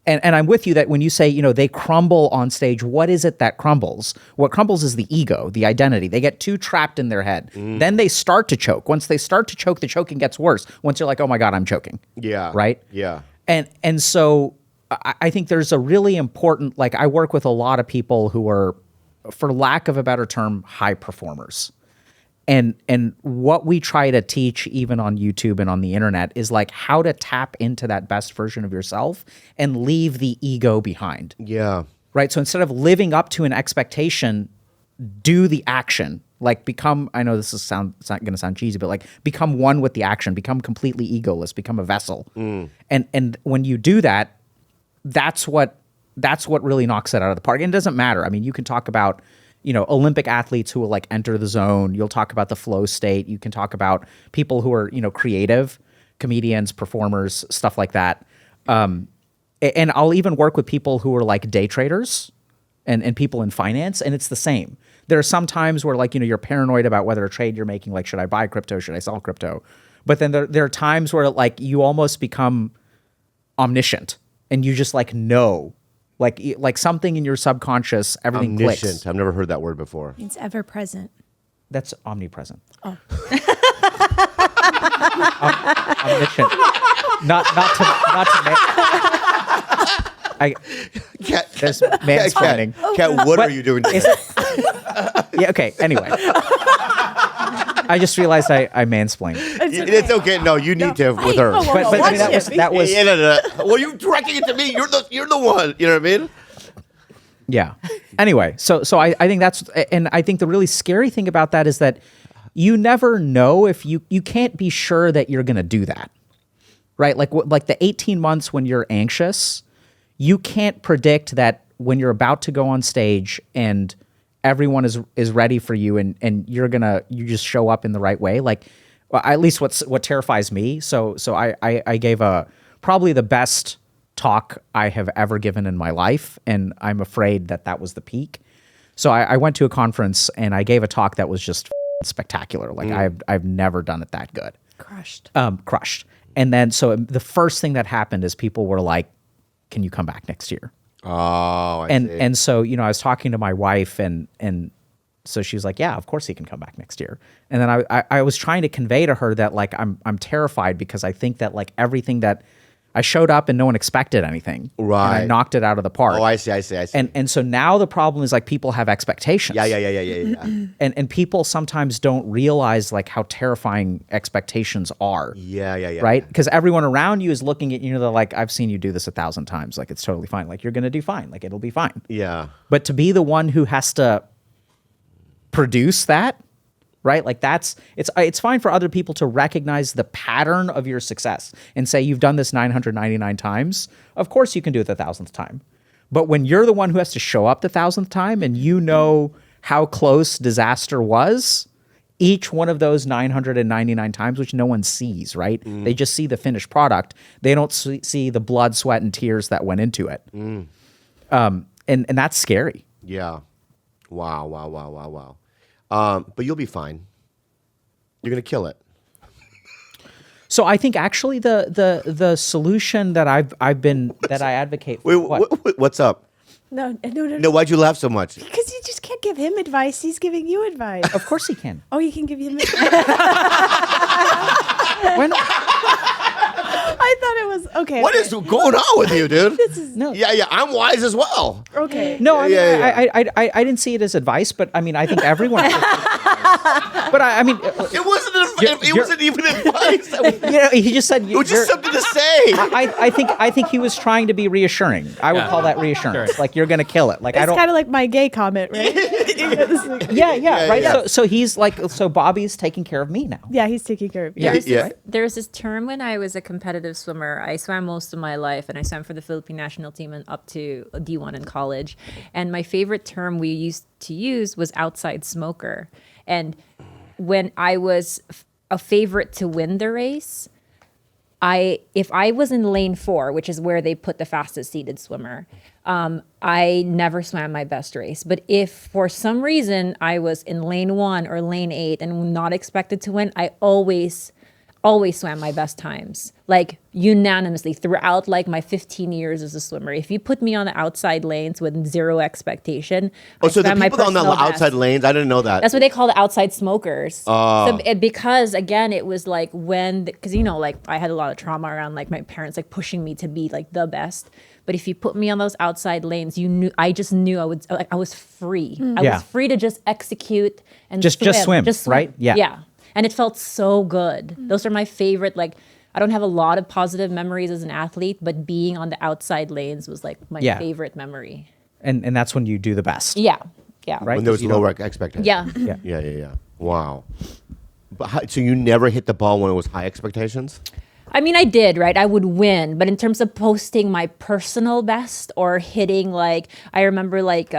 And I'm with you that when you say, they crumble on stage, what is it that crumbles? What crumbles is the ego, the identity. They get too trapped in their head. Then they start to choke. Once they start to choke, the choking gets worse. Once you're like, oh my God, I'm choking. Yeah. Right? Yeah. And so I think there's a really important, like, I work with a lot of people who are, for lack of a better term, high performers. And what we try to teach even on YouTube and on the internet is like how to tap into that best version of yourself and leave the ego behind. Yeah. Right? So instead of living up to an expectation, do the action. Like become, I know it's not going to sound cheesy, but like become one with the action, become completely egoless, become a vessel. And when you do that, that's what really knocks it out of the park. And it doesn't matter. I mean, you can talk about, Olympic athletes who will like enter the zone. You'll talk about the flow state. You can talk about people who are, creative, comedians, performers, stuff like that. And I'll even work with people who are like day traders and people in finance. And it's the same. There are some times where like, you're paranoid about whether a trade you're making, like, should I buy crypto? Should I sell crypto? But then there are times where like you almost become omniscient and you just like know. Like something in your subconscious, everything Omniscient. clicks. I've never heard that word before. It's ever present. That's omnipresent. Oh. Omniscient. Not to there's mansplaining. Kat, what are you doing? Yeah. Okay. Anyway, I just realized I mansplained. It's okay. No, you need to with her. But I mean, that was. Well, you're directing it to me. You're the one. You know what I mean? Yeah. Anyway, so I think that's, and I think the really scary thing about that is that you never know if you can't be sure that you're going to do that, right? Like the 18 months when you're anxious, you can't predict that when you're about to go on stage and everyone is ready for you and you just show up in the right way. Like, well, at least what terrifies me. So I gave probably the best talk I have ever given in my life, and I'm afraid that was the peak. So I went to a conference and I gave a talk that was just spectacular. Like I've never done it that good. Crushed. And then so the first thing that happened is people were like, "Can you come back next year?" Oh, I see. And so I was talking to my wife and so she was like, "Yeah, of course he can come back next year." And then I was trying to convey to her that like I'm terrified because I think that like everything that I showed up and no one expected anything. Right. And I knocked it out of the park. Oh, I see. And so now the problem is like people have expectations. Yeah. And people sometimes don't realize like how terrifying expectations are. Yeah. Right? Because everyone around you is looking at you, they're like, "I've seen you do this 1,000 times. Like, it's totally fine. Like, you're going to do fine. Like, it'll be fine." Yeah. But to be the one who has to produce that, right? Like it's fine for other people to recognize the pattern of your success and say, "You've done this 999 times. Of course you can do it the 1,000th time." But when you're the one who has to show up the 1,000th time and you know how close disaster was, each one of those 999 times, which no one sees, right? They just see the finished product. They don't see the blood, sweat, and tears that went into it. And that's scary. Yeah. Wow. But you'll be fine. You're gonna kill it. So I think actually the solution that I advocate for. Wait, what's up? No. No, why'd you laugh so much? Because you just can't give him advice. He's giving you advice. Of course he can. Oh, you can give him advice. Why not? I thought it was okay. What is going on with you, dude? No. Yeah, I'm wise as well. Okay. No, I mean, Yeah. I didn't see it as advice, but I mean, I think everyone. But I mean, It wasn't even advice. he just said It was just something to say. I think he was trying to be reassuring. I would call that reassurance. Sure. Like, you're gonna kill it. Like, It's I don't. kind of like my gay comment, right? Yeah, right. yeah. So he's like, so Bobby's taking care of me now. Yeah, he's taking care of you. Yeah. There's this term when I was a competitive swimmer. I swam most of my life, and I swam for the Philippine national team and up to D1 in college. And my favorite term we used to use was outside smoker. And when I was a favorite to win the race, if I was in lane 4, which is where they put the fastest seated swimmer, I never swam my best race. But if for some reason I was in lane 1 or lane 8 and not expected to win, I always swam my best times, like unanimously throughout like my 15 years as a swimmer. If you put me on the outside lanes with zero expectation, Oh, I so the swam my people on the personal outside best. lanes, I didn't know that. That's what they call the outside smokers. Because again, it was like because like I had a lot of trauma around like my parents like pushing me to be like the best. But if you put me on those outside lanes, I just knew I was free. I Yeah. was free to just execute and Just swim, right? Yeah. Yeah. And it felt so good. Those are my favorite. Like, I don't have a lot of positive memories as an athlete, but being on the outside lanes was like my favorite memory. And that's when you do the best. Yeah. Right. When there was You don't- lower expectations. Yeah. Yeah. Wow. But so you never hit the ball when it was high expectations? I mean, I did, right? I would win, but in terms of posting my personal best or hitting, like, I remember like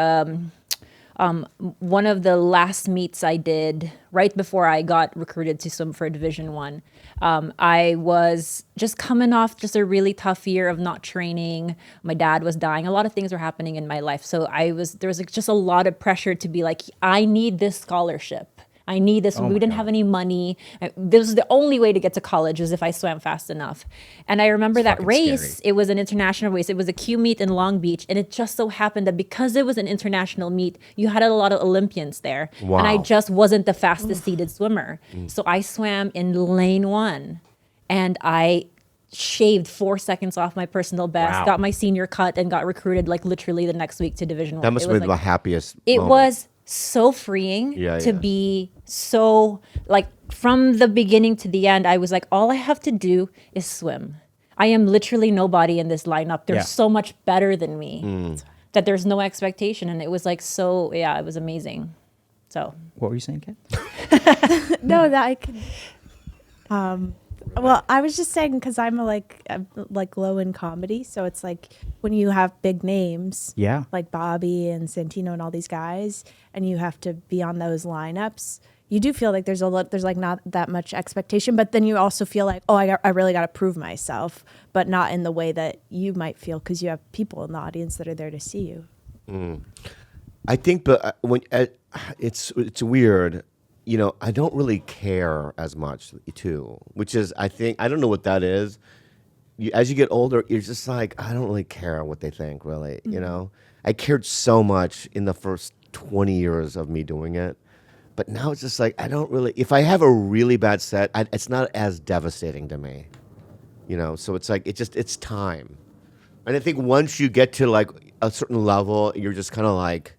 one of the last meets I did right before I got recruited to swim for Division 1. I was just coming off just a really tough year of not training. My dad was dying. A lot of things were happening in my life. So there was like just a lot of pressure to be like, I need this scholarship. I need this. We didn't have any money. This was the only way to get to college was if I swam fast enough. And I remember that race, it was an international race. It was a Q meet in Long Beach. And it just so happened that because it was an international meet, you had a lot of Olympians there. Wow. And I just wasn't the fastest seated swimmer. So I swam in lane 1 and I shaved 4 seconds off my personal best, got my senior cut, and got recruited like literally the next week to Division 1. That must have been the happiest It moment. was so freeing to be so like from the beginning to the end. I was like, all I have to do is swim. I am literally nobody in this lineup. They're so much better than me. that there's no expectation, and it was like so. Yeah, it was amazing. So What were you saying, Ken? No, that I could. Well, I was just saying because I'm like low in comedy, so it's like when you have big names, Yeah. like Bobby and Santino and all these guys, and you have to be on those lineups. You do feel like there's like not that much expectation, but then you also feel like, oh, I really got to prove myself, but not in the way that you might feel because you have people in the audience that are there to see you. I think, but when it's weird. You know, I don't really care as much too, which is, I think, I don't know what that is. As you get older, you're just like, I don't really care what they think, really. You know, I cared so much in the first 20 years of me doing it. But now it's just like, I don't really, if I have a really bad set, it's not as devastating to me. You know, so it's like, it's time. And I think once you get to like a certain level, you're just kind of like,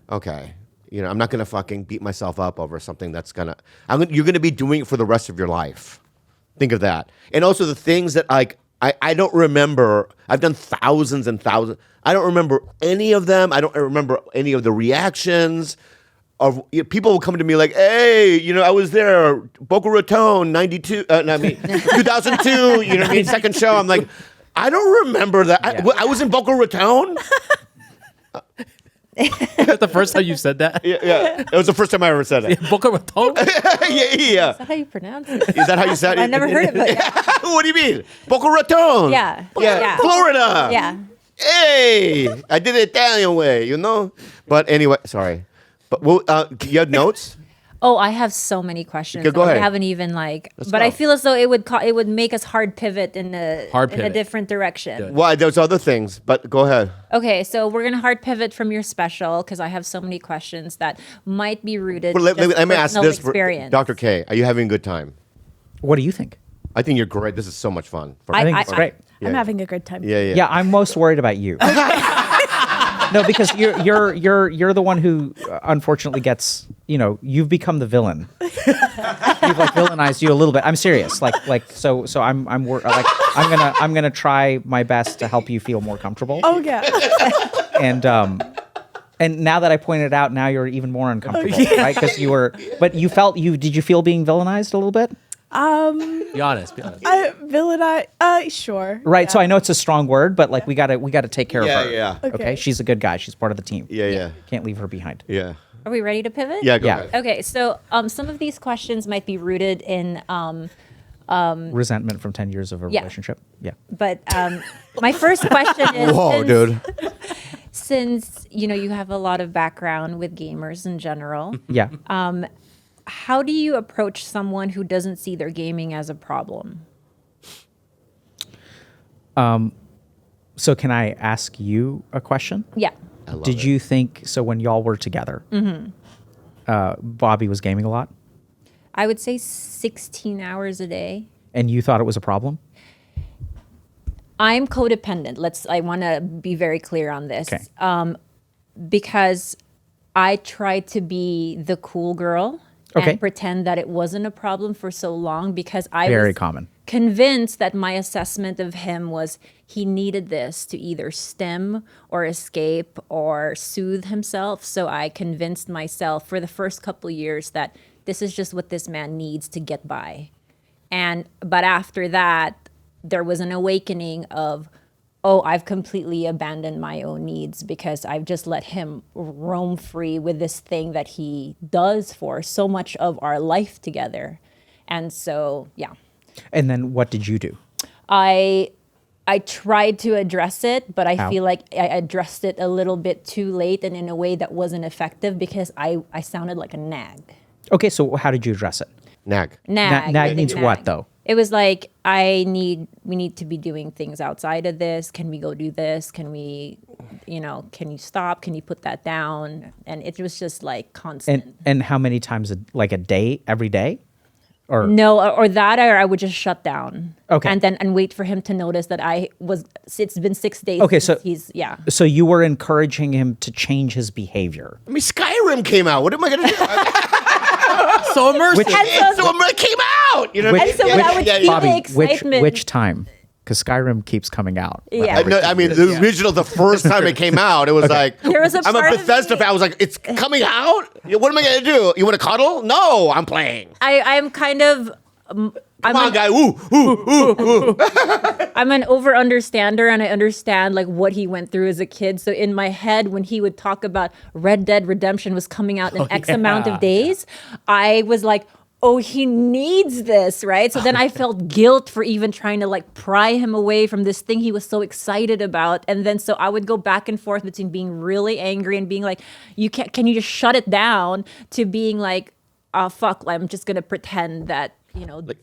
okay. You know, I'm not going to fucking beat myself up over something that's going to... You're going to be doing it for the rest of your life. Think of that. And also the things that, like, I don't remember... I've done thousands and thousands. I don't remember any of them. I don't remember any of the reactions. People will come to me like, hey, you know, I was there, Boca Raton, 92... 2002, you know what I mean? Second show. I'm like, I don't remember that. Yeah. I was in Boca Raton? Is that the first time you said that? Yeah. It was the first time I ever said it. Boca Raton? yeah. is that how you pronounce it? Is that how you said it? I never heard it, but yeah. What do you mean? Boca Raton. Yeah. Yeah. Florida. Yeah. Hey, I did it Italian way, you know? But anyway, sorry. But you have notes? Oh, I have so many questions. Okay, go that ahead. I haven't even like, Let's but go. I feel as though it would make us hard pivot in a pivot. different direction. Good. Well, there's other things, but go ahead. Okay, so we're gonna hard pivot from your special because I have so many questions that might be rooted. Well, let me ask personal this experience. for Dr. K. Are you having a good time? What do you think? I think you're great. This is so much fun. I think it's great. Yeah. I'm having a good time. Yeah. Yeah, I'm most worried about you. No, because you're the one who unfortunately gets, you know, you've become the villain. We've like villainized you a little bit. I'm serious. So I'm gonna try my best to help you feel more comfortable. Oh yeah. And now that I pointed it out, now you're even more uncomfortable, right? Because did you feel being villainized a little bit? Be honest. Sure. Right. Yeah. So I know it's a strong word, but like we gotta take care of her. Yeah. Okay. She's a good guy. She's part of the team. Yeah. Can't leave her behind. Yeah. Are we ready to pivot? Yeah, go Yeah. ahead. Okay, so some of these questions might be rooted in, Resentment from 10 years of a Yeah. relationship. Yeah. but my first question is, Whoa, dude. since you have a lot of background with gamers in general, Yeah. how do you approach someone who doesn't see their gaming as a problem? So can I ask you a question? Yeah. I love Did it. you think so when y'all were together? Bobby was gaming a lot, I would say 16 hours a day. and you thought it was a problem? I'm codependent. I want to be very clear on this. Okay. Because I tried to be the cool girl Okay. and pretend that it wasn't a problem for so long because I Very was common. convinced that my assessment of him was he needed this to either stem or escape or soothe himself. So I convinced myself for the first couple years that this is just what this man needs to get by. But after that, there was an awakening of, oh, I've completely abandoned my own needs because I've just let him roam free with this thing that he does for so much of our life together. And so, yeah. And then what did you do? I tried to address it, but I How? feel like I addressed it a little bit too late and in a way that wasn't effective because I sounded like a nag. Okay, so how did you address it? Nag. Nag. nag big means what, though? It was like, we need to be doing things outside of this. Can we go do this? Can we, can you stop? Can you put that down? And it was just like constant. And how many times a day, every day? Or No, or that, or I would just shut down. Okay. And wait for him to notice that it's been 6 days. Okay, since so- yeah. So you were encouraging him to change his behavior. I mean, Skyrim came out. What am I going to do? So immersive. It came out. You know what I mean? And so when I would feel the Bobby, excitement. which time? because Skyrim keeps coming out. Yeah. I mean, the original, the first time it came out, it was like, There was a I'm a part of Bethesda me- fan. I was like, it's coming out? What am I going to do? You want to cuddle? No, I'm playing. I'm kind of. Come on, guy. Ooh, ooh, ooh, ooh. I'm an over understander, and I understand like what he went through as a kid. So in my head, when he would talk about Red Dead Redemption was coming out in X amount of days, I was like, oh, he needs this, right? So then I felt guilt for even trying to like pry him away from this thing he was so excited about. And then so I would go back and forth between being really angry and being like, can you just shut it down, to being like, oh fuck, I'm just gonna pretend that,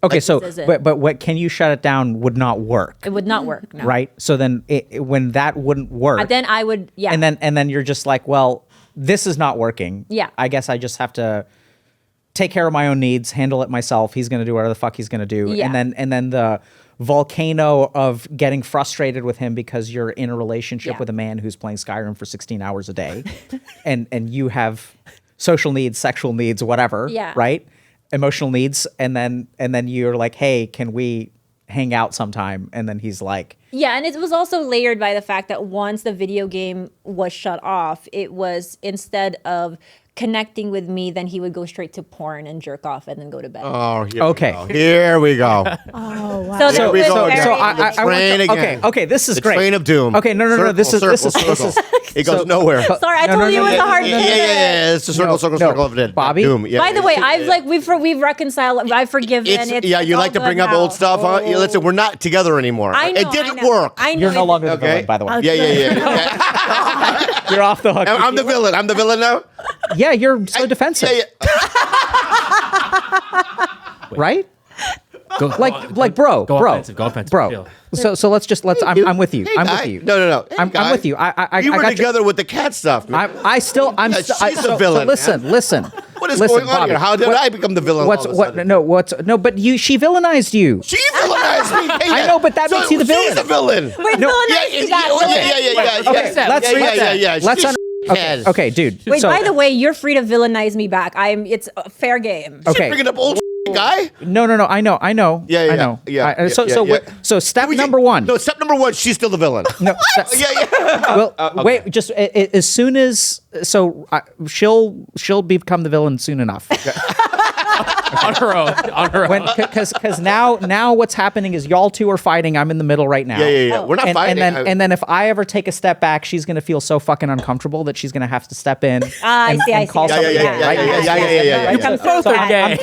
Okay, this so isn't- but what can you shut it down would not work, it would not work. No. right? So then when that wouldn't work, Then I would, yeah. and then you're just like, well, this is not working. Yeah. I guess I just have to take care of my own needs, handle it myself. He's gonna do whatever the fuck he's gonna do, Yeah. and then the volcano of getting frustrated with him because you're in a relationship Yeah. with a man who's playing Skyrim for 16 hours a day, and you have social needs, sexual needs, whatever, Yeah. right? Emotional needs, and then you're like, hey, can we hang out sometime? And then he's like, Yeah, and it was also layered by the fact that once the video game was shut off, it was, instead of connecting with me, then he would go straight to porn and jerk off and then go to bed. Oh, here Okay. we go. Here we go. Oh wow. So Here there we was go very- again. so I The want train to, again. okay, this is The great. train of doom. Okay, no, this is Circle. It goes nowhere. Sorry, I No, told no, you no, it was no, a hard Yeah, pivot. it's a circle of dead. Bobby? Doom. Yeah, By the way, it's- we've reconciled. I've forgiven. you like to bring up old stuff, huh? Yeah, listen, we're not together anymore. I know, It didn't I know. work. I know You're no it- longer the Okay. villain, by the way. Yeah. You're off the hook. I'm the villain. I'm the villain now. Yeah, you're so defensive, right? Go, bro, go bro, offensive, go offensive, bro. chill. So let's I'm with you. Hey, I'm guy. with you. No. Hey, I'm guy. with you. I You were got you. together with the cat stuff, man. She's she's a villain, So listen. What is listen, going on Bobby, here? How did I become the villain? What's all of a what? sudden? No. But she villainized you. She villainized me. Hey, I know, but that makes you the villain. She's the villain. Wait, No. villainize that. Yeah. Okay, Yeah. let's She's okay, dude. Wait, so, by the way, you're free to villainize me back. It's a fair game. okay. bringing up old guy. No. I know. I know. So step number one. No, step number one. She's still the villain. No. Yeah. Well, wait. Just as soon as she'll become the villain soon enough. On her own. Because now what's happening is y'all two are fighting. I'm in the middle right now. Yeah. We're not fighting. And then if I ever take a step back, she's gonna feel so fucking uncomfortable that she's gonna have to step in. I see. and call somebody in, right? Yeah. You come Both are gay.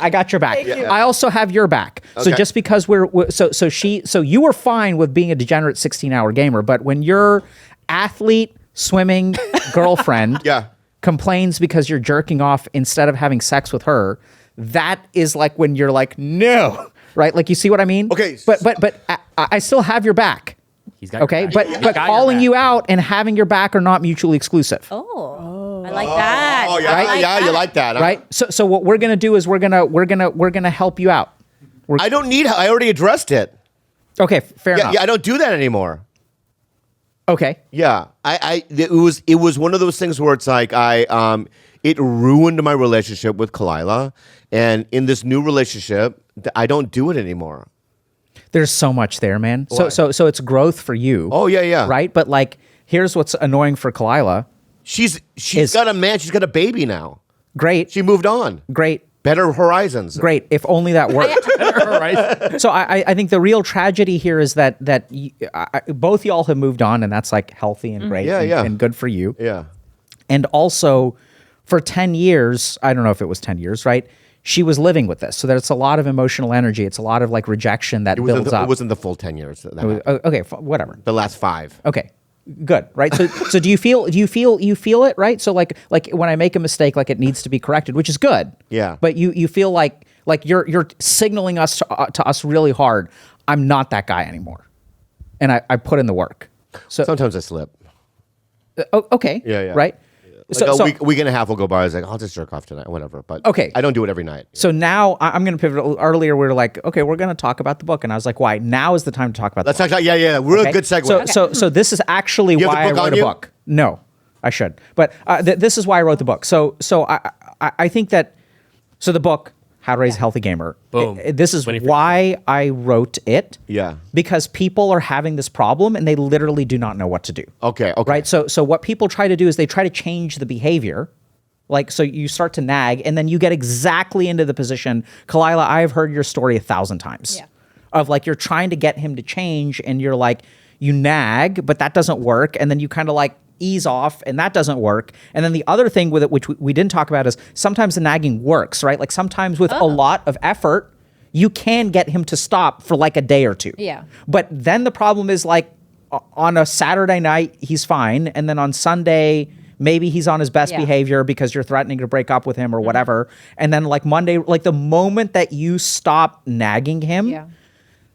I got your back. I also have your back. So Okay. just because so you were fine with being a degenerate 16-hour gamer, but when your athlete swimming girlfriend Yeah. complains because you're jerking off instead of having sex with her, that is like when you're like, no, right? Like, you see what I mean? Okay. But I still have your back. He's got your Okay, back. but He's got your calling back. you out and having your back are not mutually exclusive. Oh, I like that. Oh yeah. I like Yeah. that. You like that, huh? Right? So what we're gonna do is we're gonna help you out. I don't need. I already addressed it. Okay, fair enough. Yeah. I don't do that anymore. Okay. Yeah, it was one of those things where it's like it ruined my relationship with Khalyla, and in this new relationship, I don't do it anymore. There's so much there, man. Why? So it's growth for you. Oh yeah. Right? But like, here's what's annoying for Khalyla. She's Is- got a man. She's got a baby now. Great. She moved on. Great. Better horizons. Great. If only that worked. Right? So I think the real tragedy here is that both y'all have moved on, and that's like healthy and great and good for you. Yeah. And also, for 10 years, I don't know if it was 10 years, right? She was living with this. So there's a lot of emotional energy. It's a lot of like rejection that builds up. It wasn't the full 10 years. That happened. Okay, whatever. The last 5. Okay. Good, right? So do you feel it, right? So like when I make a mistake, like it needs to be corrected, which is good. Yeah. But you feel like you're signaling us to us really hard. I'm not that guy anymore, and I put in the work. So Sometimes I slip. okay, Yeah. right. Like a week and a half will go by. I was like, I'll just jerk off tonight, whatever. But Okay. I don't do it every night. So now I'm going to pivot. Earlier, we were like, okay, we're going to talk about the book, and I was like, why? Now is the time to talk about. Let's the book. talk. Yeah. Real Okay? good segue. So this is actually You have why the I book on wrote a you? book. No, I should. But this is why I wrote the book. So I think that. So the book, How to Raise a Healthy Gamer. Boom. This is why I wrote it. Yeah. Because people are having this problem and they literally do not know what to do. Okay. Right? So what people try to do is they try to change the behavior. Like, so you start to nag and then you get exactly into the position. Khalyla, I've heard your story 1,000 times. Yeah. Of like, you're trying to get him to change and you're like, you nag, but that doesn't work. And then you kind of like ease off and that doesn't work. And then the other thing with it, which we didn't talk about, is sometimes the nagging works, right? Like sometimes with a lot of effort, you can get him to stop for like a day or two. Yeah. But then the problem is like on a Saturday night, he's fine. And then on Sunday, maybe he's on his best behavior because you're threatening to break up with him or whatever. And then like Monday, like the moment that you stop nagging him,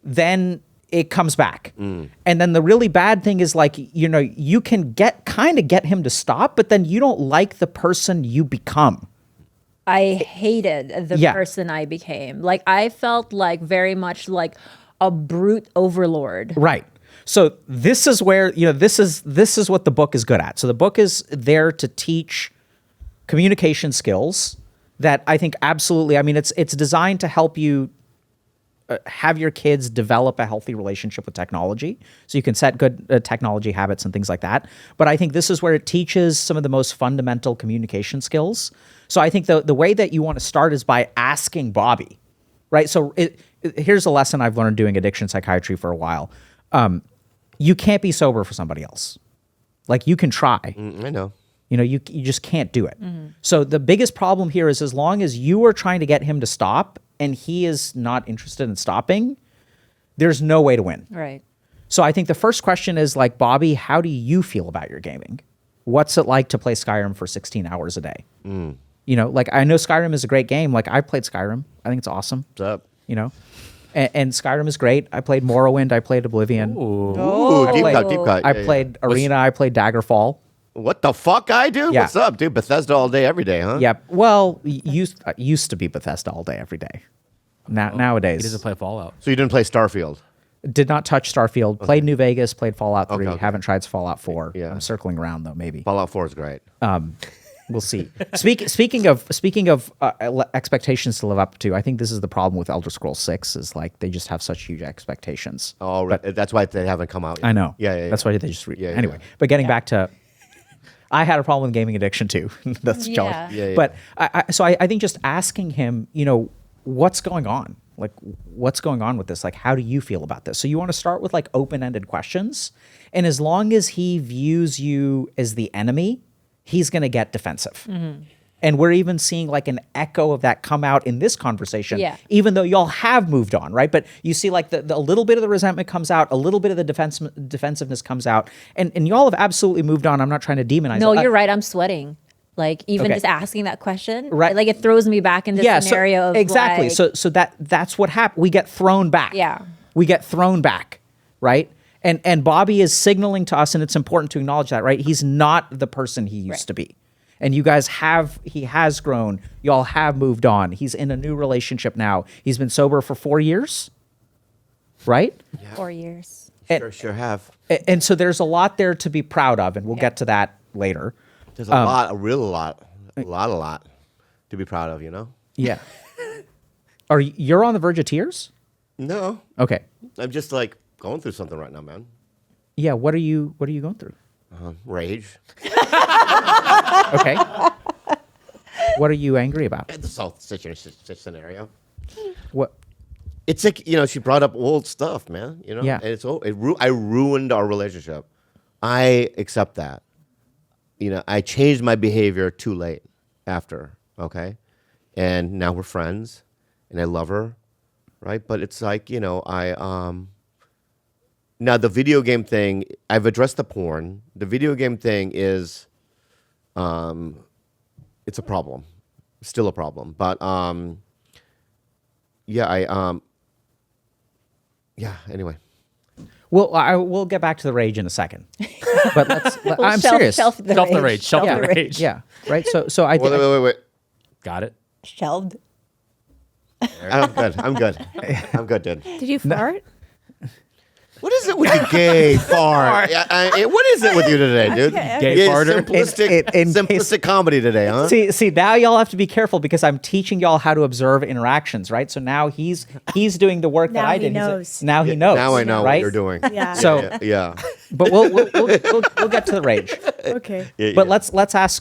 then it comes back. And then the really bad thing is like, you know, you can kind of get him to stop, but then you don't like the person you become. I hated the person I became. Like I felt like very much like a brute overlord. Right. So this is where, you know, this is what the book is good at. So the book is there to teach communication skills that I think absolutely, I mean, it's designed to help you have your kids develop a healthy relationship with technology so you can set good technology habits and things like that. But I think this is where it teaches some of the most fundamental communication skills. So I think the way that you want to start is by asking Bobby, right? So here's a lesson I've learned doing addiction psychiatry for a while. You can't be sober for somebody else. Like you can try. I know. You know, you just can't do it. So the biggest problem here is as long as you are trying to get him to stop and he is not interested in stopping, there's no way to win. Right. So I think the first question is like, Bobby, how do you feel about your gaming? What's it like to play Skyrim for 16 hours a day? You know, like I know Skyrim is a great game. Like I played Skyrim. I think it's awesome. What's up? You know, and Skyrim is great. I played Morrowind. I played Oblivion. Ooh, deep cut. I played Arena. I played Daggerfall. What the fuck I do? Yeah. What's up, dude? Bethesda all day, every day, huh? Yep. Well, used to be Bethesda all day, every day. Nowadays, He doesn't play Fallout. So you didn't play Starfield? did not touch Starfield. Played New Vegas. Played Fallout 3. Okay. Haven't tried Fallout 4. Yeah. I'm circling around though. Maybe Fallout 4 is great. we'll see. Speaking of expectations to live up to, I think this is the problem with Elder Scrolls 6 is like they just have such huge expectations. Oh, right. That's why they haven't come out yet. I know. Yeah. That's why they just anyway. Yeah. But getting back to, I had a problem with gaming addiction too. That's Yeah. challenge. Yeah. But I think just asking him, what's going on? Like, what's going on with this? Like, how do you feel about this? So you want to start with like open-ended questions. And as long as he views you as the enemy, he's going to get defensive. Mm-hmm. And we're even seeing like an echo of that come out in this conversation, even though y'all have moved on, right? But you see like the little bit of the resentment comes out, a little bit of the defensiveness comes out, and y'all have absolutely moved on. I'm not trying to demonize No, it. you're right. I'm sweating. Like even just asking that question, right? Like it throws me back into the scenario of exactly. Like, so that's what happened. We get thrown back. Yeah. We get thrown back, right? And Bobby is signaling to us, and it's important to acknowledge that, right? He's not the person he used to be. And you guys he has grown. Y'all have moved on. He's in a new relationship now. He's been sober for 4 years, right? Yeah. 4 years. Sure have. And so there's a lot there to be proud of, and we'll get to that later. There's a real lot to be proud of, Yeah. You're on the verge of tears? No. Okay. I'm just like going through something right now, man. Yeah, what are you going through? Rage. Okay. What are you angry about? This whole scenario. What? It's like, she brought up old stuff, man. Yeah. And I ruined our relationship. I accept that. I changed my behavior too late after, okay? And now we're friends, and I love her, right? But it's like, now the video game thing, I've addressed the porn. The video game thing is, it's a problem. Still a problem. But, anyway. Well, we'll get back to the rage in a second. But I'm serious. Shelf the rage. Yeah, right? So I think... Wait. Got it. Shelved. I'm good, dude. Did you fart? What is it with you, gay fart? What is it with you today, dude? Gay farter? Simplistic comedy today, huh? See, now y'all have to be careful because I'm teaching y'all how to observe interactions, right? So now he's doing the work that Now I he did. knows. Now he knows. Now I know right? what you're doing. Yeah. So, Yeah. but we'll get to the rage. Okay. But let's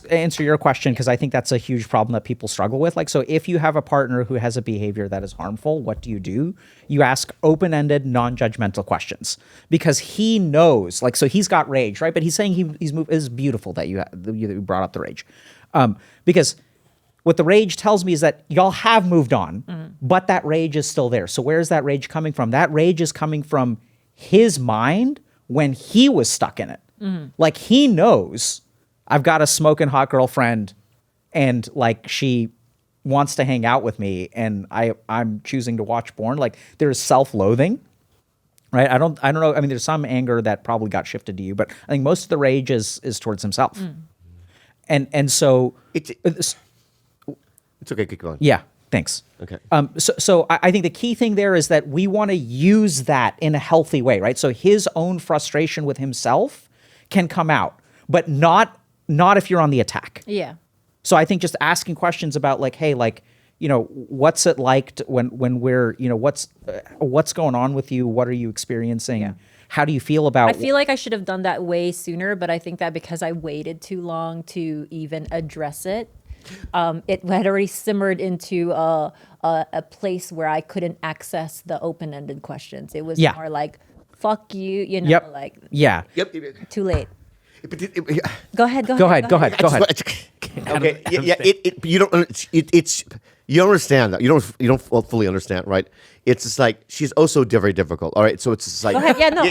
answer your question because I think that's a huge problem that people struggle with. Like, so if you have a partner who has a behavior that is harmful, what do? You ask open-ended, non-judgmental questions because he knows. Like, so he's got rage, right? But he's saying it's beautiful that you brought up the rage, because what the rage tells me is that y'all have moved on, but that rage is still there. So where is that rage coming from? That rage is coming from his mind when he was stuck in it. Like he knows I've got a smoking hot girlfriend and like she wants to hang out with me and I'm choosing to watch porn. Like there's self-loathing, right? I don't know. I mean, there's some anger that probably got shifted to you, but I think most of the rage is towards himself. And so it's okay. Keep going. yeah, thanks. Okay. So I think the key thing there is that we want to use that in a healthy way, right? So his own frustration with himself can come out, but not if you're on the attack. Yeah. So I think just asking questions about like, hey, like, you know, what's it like when we're, you know, what's going on with you? What are you experiencing? Yeah. How do you feel about? I feel like I should have done that way sooner, but I think that because I waited too long to even address it, it had already simmered into a place where I couldn't access the open-ended questions. It was more like, "Fuck you," you know, like Yep. too late. Yeah. Go ahead. Go ahead. Okay. Yeah. You don't. You don't understand that. You don't fully understand, right? It's just like she's also very difficult. All right. So it's just like. Go ahead. Yeah. No.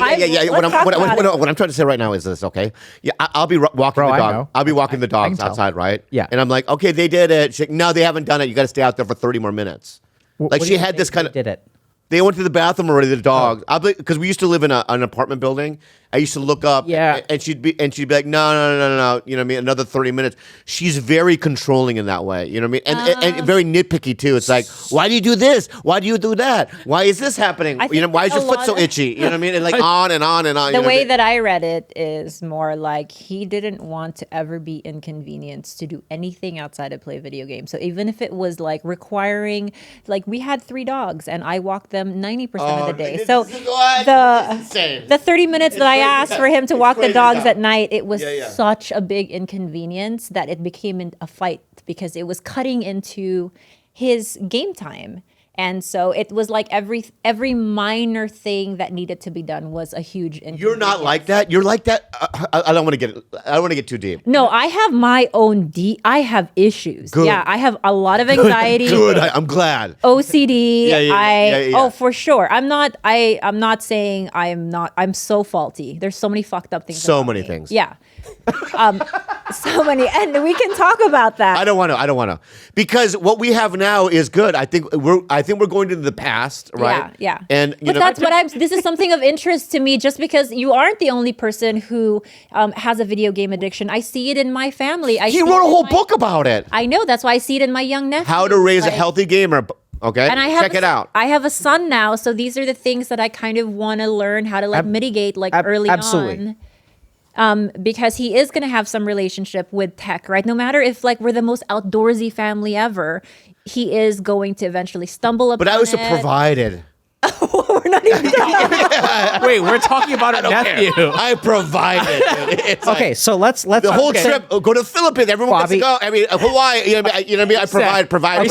What I'm trying to say right now is this. Okay. Yeah. I'll be walking the dog. I'll be walking the dogs outside, right? Yeah. And I'm like, okay, they did it. She's like, no, they haven't done it. You got to stay out there for 30 more minutes. Like she had this kind of. Did it? They went to the bathroom already. The dogs, because we used to live in an apartment building. I used to look up, and she'd be like, no. You know what I mean? Another 30 minutes. She's very controlling in that way. You know what I mean? And very nitpicky too. It's like, why do you do this? Why do you do that? Why is this happening? You know, why is your foot so itchy? You know what I mean? And like on and on and on. The way that I read it is more like he didn't want to ever be inconvenienced to do anything outside of play video games. So even if it was like requiring, like we had 3 dogs and I walked them 90% of the day. So the 30 minutes that I asked for him to walk the dogs at night, it was such a big inconvenience that it became a fight because it was cutting into his game time. And so it was like every minor thing that needed to be done was a huge inconvenience. You're not like that. You're like that. I don't want to get too deep. No, I have my own I have issues. Good. Yeah, I have a lot of anxiety. Good. I'm glad. OCD. Yeah. Oh, for sure. I'm not saying I'm so faulty. There's so many fucked up things. So many things. Yeah. So many, and we can talk about that. I don't want to, because what we have now is good. I think we're going to the past, right? Yeah. And but that's what this is something of interest to me, just because you aren't the only person who has a video game addiction. I see it in my family. He wrote a whole book about it. I know. That's why I see it in my young nephew. How to raise a healthy gamer. Okay, and check it out. I have a son now, so these are the things that I kind of want to learn how to mitigate early on. Because he is going to have some relationship with tech, right? No matter if we're the most outdoorsy family ever, he is going to eventually stumble upon it. But I was provided. We're not even talking. Wait, we're talking about a nephew. I provided. It's okay, so let's the whole trip. Go to the Philippines. Everyone Bobby, gets to go. I mean, Hawaii. You know what I mean? I provide.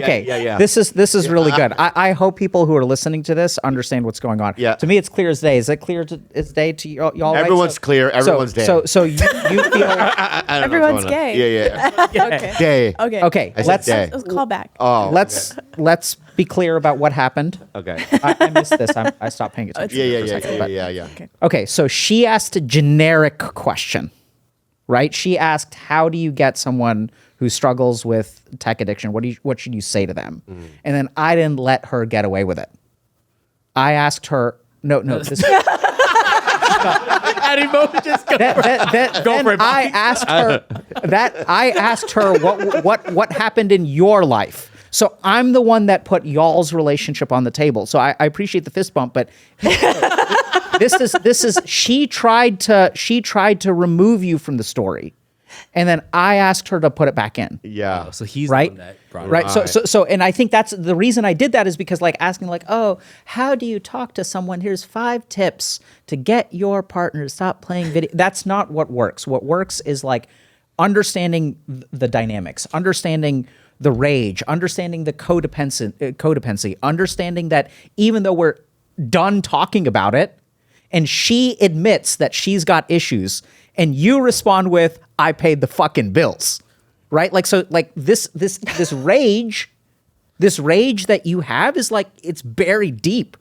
Okay. This is really good. I hope people who are listening to this understand what's going on. Yeah. To me, it's clear as day. Is it clear as day to y'all? Everyone's clear. Everyone's day. So you feel Everyone's gay. Yeah. Day. Okay. Let's call back. Oh. Let's be clear about what happened. Okay. I missed this. I stopped paying attention. Yeah. Okay, so she asked a generic question, right? She asked, "How do you get someone who struggles with tech addiction? What should you say to them?" And then I didn't let her get away with it. I asked her, no. This, Go for it, I asked her what happened in your life. So I'm the one that put y'all's relationship on the table. So I appreciate the fist bump, but this is she tried to remove you from the story, and then I asked her to put it back in. Yeah. So he's Right? the one that brought it Right. up. So, and I think that's the reason I did that is because like asking like, oh, how do you talk to someone? Here's 5 tips to get your partner to stop playing video. That's not what works. What works is like understanding the dynamics, understanding the rage, understanding the codependency, understanding that even though we're done talking about it, and she admits that she's got issues, and you respond with, "I paid the fucking bills." Right? Like, so like this rage that you have is like, it's buried deep,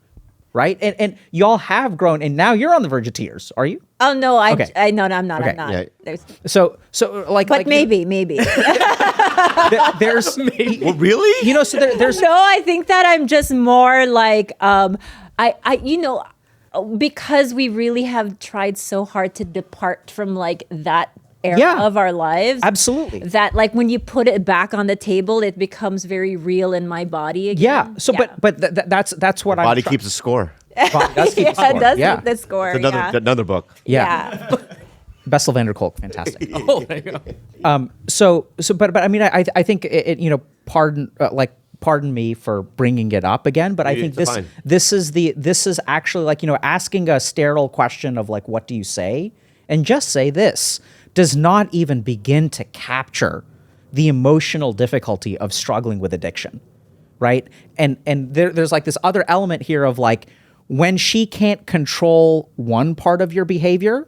right? And y'all have grown, and now you're on the verge of tears. Are you? Oh no, Okay. I no, I'm not. Okay. I'm not. Yeah. There's, So like, but like, maybe. there's, Well, really? you know, so there's, No, I think that I'm just more like because we really have tried so hard to depart from like that era Yeah. of our lives. Absolutely. That like when you put it back on the table, it becomes very real in my body again. yeah. So, but that's what Body I'm keeps a score. body does keep Yeah, score. it does Yeah. keep the score. It's another book. Yeah. Bessel van der Kolk, fantastic. Oh, there you go. But I mean, I think it you know, pardon me for bringing it up again, but I think It's fine. this is actually like, you know, asking a sterile question of like, what do you say? And just say this does not even begin to capture the emotional difficulty of struggling with addiction, right? And there's like this other element here of like, when she can't control one part of your behavior,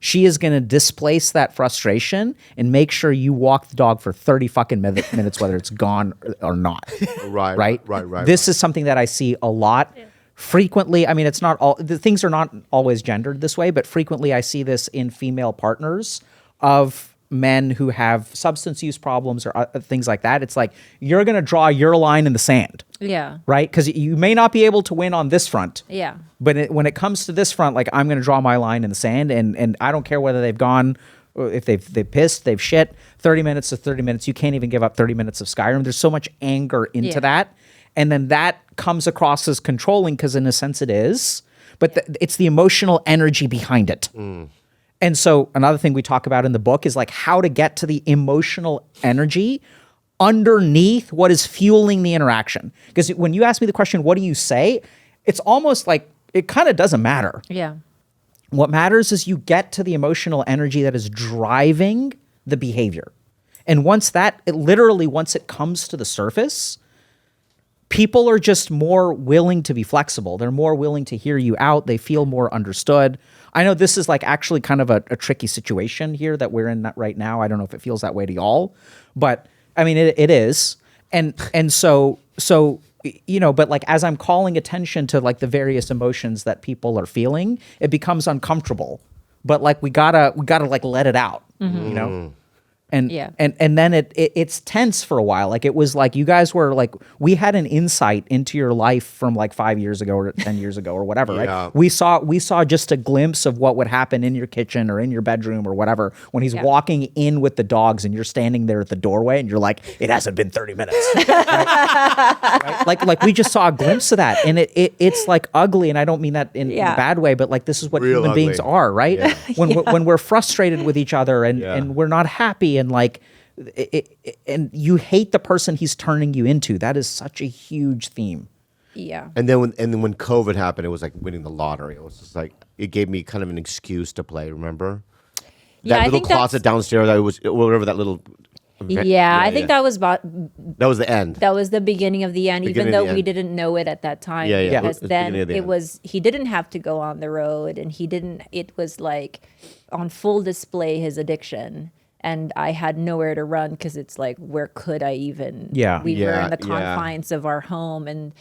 she is going to displace that frustration and make sure you walk the dog for 30 fucking minutes, whether it's gone or not. Right. This is something that I see a lot. Frequently, I mean, it's not all, the things are not always gendered this way, but frequently I see this in female partners of men who have substance use problems or things like that. It's like, you're going to draw your line in the sand, Yeah. right? Because you may not be able to win on this front. Yeah. But when it comes to this front, like, I'm going to draw my line in the sand, and I don't care whether they've gone, or if they've pissed, they've shit. 30 minutes to 30 minutes. You can't even give up 30 minutes of Skyrim. There's so much anger into Yeah. that, and then that comes across as controlling, because in a sense it is. But it's the emotional energy behind it. And so another thing we talk about in the book is like how to get to the emotional energy underneath what is fueling the interaction. Because when you ask me the question, what do you say? It's almost like it kind of doesn't matter. Yeah. What matters is you get to the emotional energy that is driving the behavior. And once it comes to the surface, people are just more willing to be flexible. They're more willing to hear you out. They feel more understood. I know this is like actually kind of a tricky situation here that we're in right now. I don't know if it feels that way to y'all, but I mean, it is. And so, you know, but like, as I'm calling attention to like the various emotions that people are feeling, it becomes uncomfortable, but like, we gotta like let it out, you know? And, Yeah. and then it's tense for a while. Like, it was like, you guys were like, we had an insight into your life from like 5 years ago or 10 years ago or whatever, Yeah. right? We saw just a glimpse of what would happen in your kitchen or in your bedroom or whatever, when he's Yeah. walking in with the dogs and you're standing there at the doorway and you're like, it hasn't been 30 minutes. Right? Like we just saw a glimpse of that, and it's like ugly. And I don't mean that in a Yeah. bad way, but like, this is what Real human beings ugly. are, right? Yeah. When we're frustrated with each other and, Yeah. and we're not happy, and like, and you hate the person he's turning you into. That is such a huge theme. Yeah. And then when COVID happened, it was like winning the lottery. It was just like, it gave me kind of an excuse to play. Remember Yeah, that I little think that's- closet downstairs? I was whatever that little. Yeah, I think that was that was the end. that was the beginning of the end, even Beginning of though the we end. didn't know it at that time. Yeah, yeah. Because It was then beginning of the it end. was, he didn't have to go on the road, and it was like on full display, his addiction. And I had nowhere to run, because it's like, where could I even? Yeah. We were Yeah, in the yeah. confines of our home. And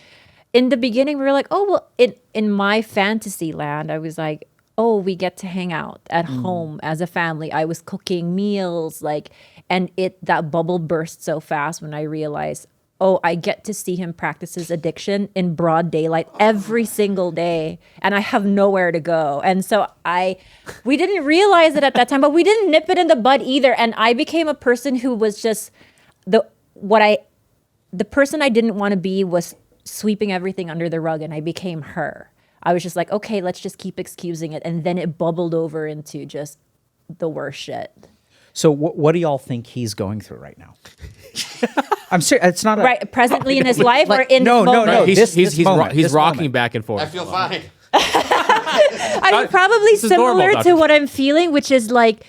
in the beginning, we were like, oh, well, in my fantasy land, I was like, oh, we get to hang out at home as a family. I was cooking meals, like, and that bubble burst so fast when I realized, oh, I get to see him practice his addiction in broad daylight every single day, and I have nowhere to go. And so we didn't realize it at that time, but we didn't nip it in the bud either. And I became a person who was just the person I didn't want to be was sweeping everything under the rug, and I became her. I was just like, okay, let's just keep excusing it. And then it bubbled over into just the worst shit. So what do y'all think he's going through right now? I'm serious. It's not Right, presently in his life or in no, this no, moment? no. He's moment, he's this rocking moment. back and forth. I feel fine. I mean, probably This is normal, similar Doctor. to what I'm feeling, which is like,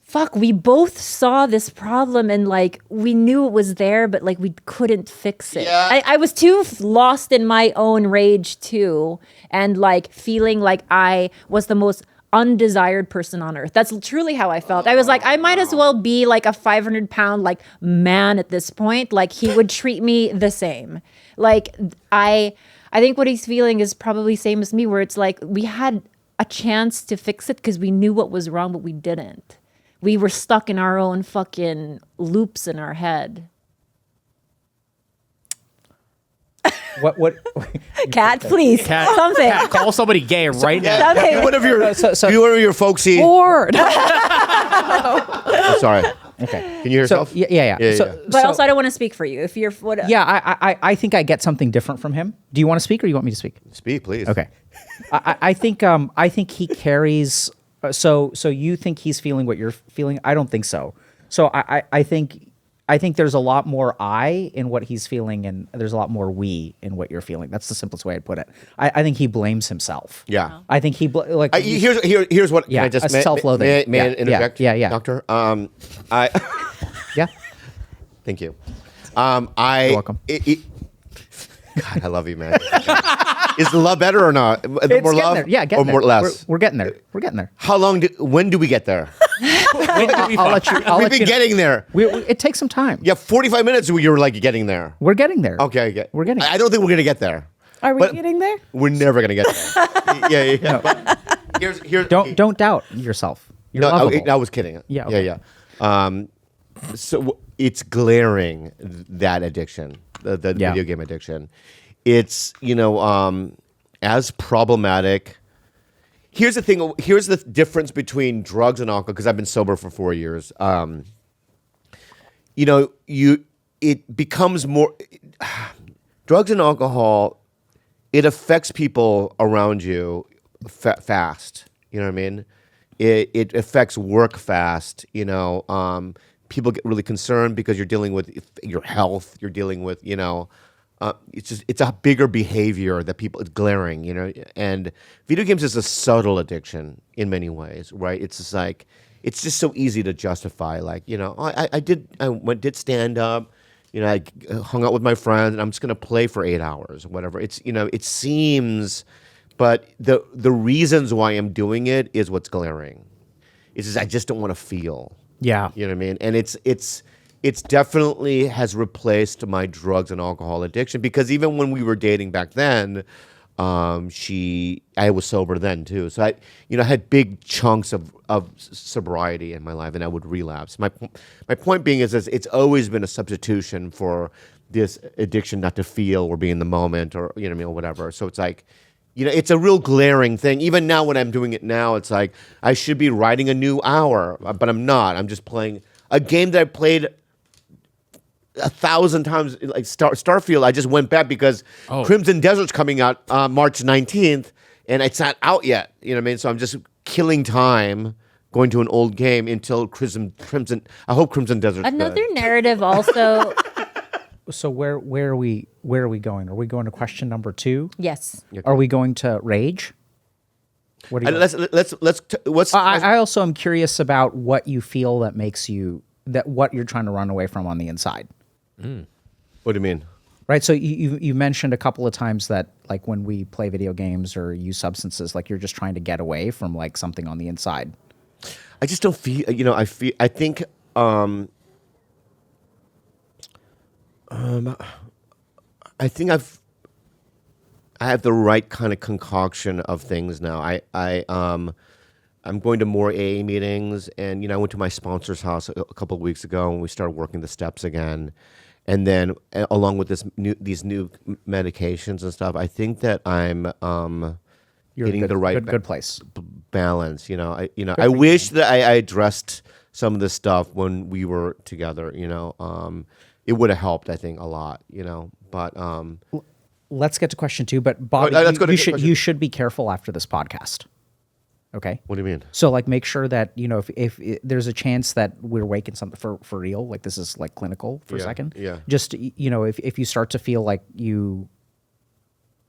fuck, we both saw this problem and like we knew it was there, but like we couldn't fix it. Yeah. I was too lost in my own rage too, and like feeling like I was the most undesired person on earth. That's truly how I felt. I was like, I might as well be like a 500-pound like man at this point. Like he would treat me the same. Like I think what he's feeling is probably same as me, where it's like we had a chance to fix it because we knew what was wrong, but we didn't. We were stuck in our own fucking loops in our head. What? Cat, please, Cat, something. Cat, call somebody gay right now. Something. Be one of your, So- be one of your folksy. Bored. I'm sorry. Okay. Can you hear So yourself? yeah. Yeah, So, yeah. But so- also, I don't want to speak for you. If you're what? yeah, I think I get something different from him. Do you want to speak or you want me to speak? Speak, please. Okay. I think he carries. So you think he's feeling what you're feeling? I don't think so. So I think there's a lot more I in what he's feeling, and there's a lot more we in what you're feeling. That's the simplest way I'd put it. I think he blames himself. Yeah. I think like Here's what. Yeah, can I just a self-loathing. May I Yeah, interject? yeah. Doctor. yeah. Thank you. You're welcome. God, I love you, man. Is the love better or not? It's More getting love, there. Yeah, getting or there. more less? We're getting there. We're getting there. How long? When do we get there? I'll let you. We've been getting there. It takes some time. Yeah, 45 minutes. You were like getting there. We're getting there. Okay. We're getting. I don't think we're gonna get there. Are we But- getting there? We're never gonna get there. yeah. But here's Don't doubt yourself. You're No, lovable. I was kidding. Yeah, okay. Yeah. So it's glaring, that addiction, the Yeah. video game addiction. It's, as problematic. Here's the thing. Here's the difference between drugs and alcohol, because I've been sober for 4 years. It becomes more drugs and alcohol. It affects people around you fast. You know what I mean? It affects work fast. People get really concerned because you're dealing with your health. You're dealing with, it's a bigger behavior that people, it's glaring, and video games is a subtle addiction in many ways, right? It's just like, it's just so easy to justify, like, I did stand up, I hung out with my friends and I'm just going to play for 8 hours or whatever. It's, it seems, but the reasons why I'm doing it is what's glaring. It's just, I just don't want to feel. Yeah. You know what I mean? And it's definitely has replaced my drugs and alcohol addiction, because even when we were dating back then, I was sober then too. So I had big chunks of sobriety in my life, and I would relapse. My point being is it's always been a substitution for this addiction not to feel or be in the moment, or, or whatever. So it's like, it's a real glaring thing. Even now when I'm doing it now, it's like I should be writing a new hour, but I'm not. I'm just playing a game that I played 1,000 times, like Starfield. I just went back because Crimson Desert's coming out March 19th, and it's not out yet. You know what I mean? So I'm just killing time going to an old game until Crimson. I hope Crimson Desert's Another good. narrative also. So where are we going? Are we going to question number 2? Yes. Are we going to rage? What do you? I also am curious about what you feel that makes you what you're trying to run away from on the inside. What do you mean? Right. So you mentioned a couple of times that, like, when we play video games or use substances, like, you're just trying to get away from, like, something on the inside. I just don't feel. I think. I think I have the right kind of concoction of things now. I'm going to more AA meetings, and I went to my sponsor's house a couple of weeks ago, and we started working the steps again. And then, along with these new medications and stuff, I think that I'm You're getting in the right good place. balance. I wish that I addressed some of this stuff when we were together. it would have helped, I think, a lot, but Let's get to question 2, but Bobby, let's go to you question- should be careful after this podcast. Okay. what do you mean? So like make sure that, if there's a chance that we're waking something for real, like this is like clinical for a second. Yeah. Just, if you start to feel like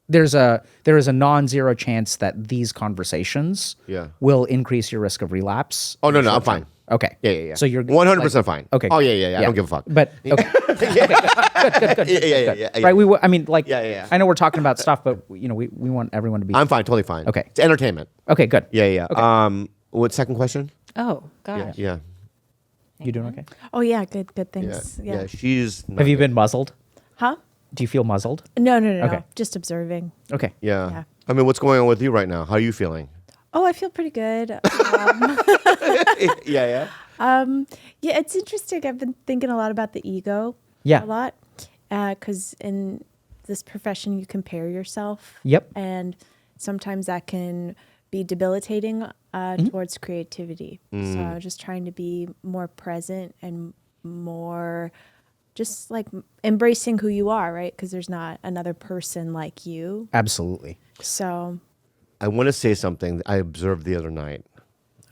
there is a non-zero chance that these conversations will increase your risk of relapse. Oh, no, I'm fine. Okay. Yeah. So you're 100% fine. Okay. Oh, yeah. I don't give a fuck. But okay. Good. Yeah. Right. Yeah. I know we're talking about stuff, but we want everyone to be. I'm fine, totally fine. Okay. It's entertainment. Okay. Good. Yeah. Okay. What second question? Oh gosh. Yeah. You doing okay? Oh yeah, good Yeah. things. Yeah. She's. not Have you good. been muzzled? Huh? Do you feel muzzled? No. Okay. Just observing. Okay. Yeah. Yeah. I mean, what's going on with you right now? How are you feeling? Oh, I feel pretty good. Yeah. Yeah, it's interesting. I've been thinking a lot about the ego. Yeah. A lot. Because in this profession, you compare yourself. Yep. And sometimes that can be debilitating towards creativity. So I'm just trying to be more present and more just like embracing who you are, right? Because there's not another person like you. Absolutely. So, I want to say something that I observed the other night.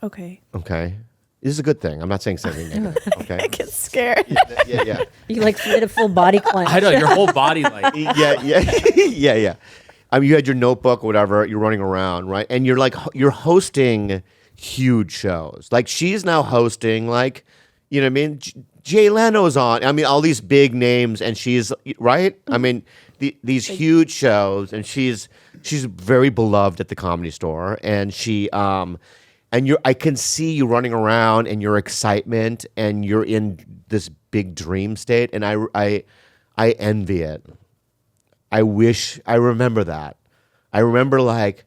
okay. Okay. This is a good thing. I'm not saying something negative. Okay. I get scared. Yeah. You like did a full body clench. I know your whole body like. Yeah. I mean, you had your notebook, or whatever. You're running around, right? And you're hosting huge shows. Like she's now hosting, like, you know what I mean? Jay Leno's on. I mean, all these big names, and she's right. I mean, these huge shows, and she's very beloved at the Comedy Store, and she I can see you running around and your excitement, and you're in this big dream state, and I envy it. I remember that. I remember like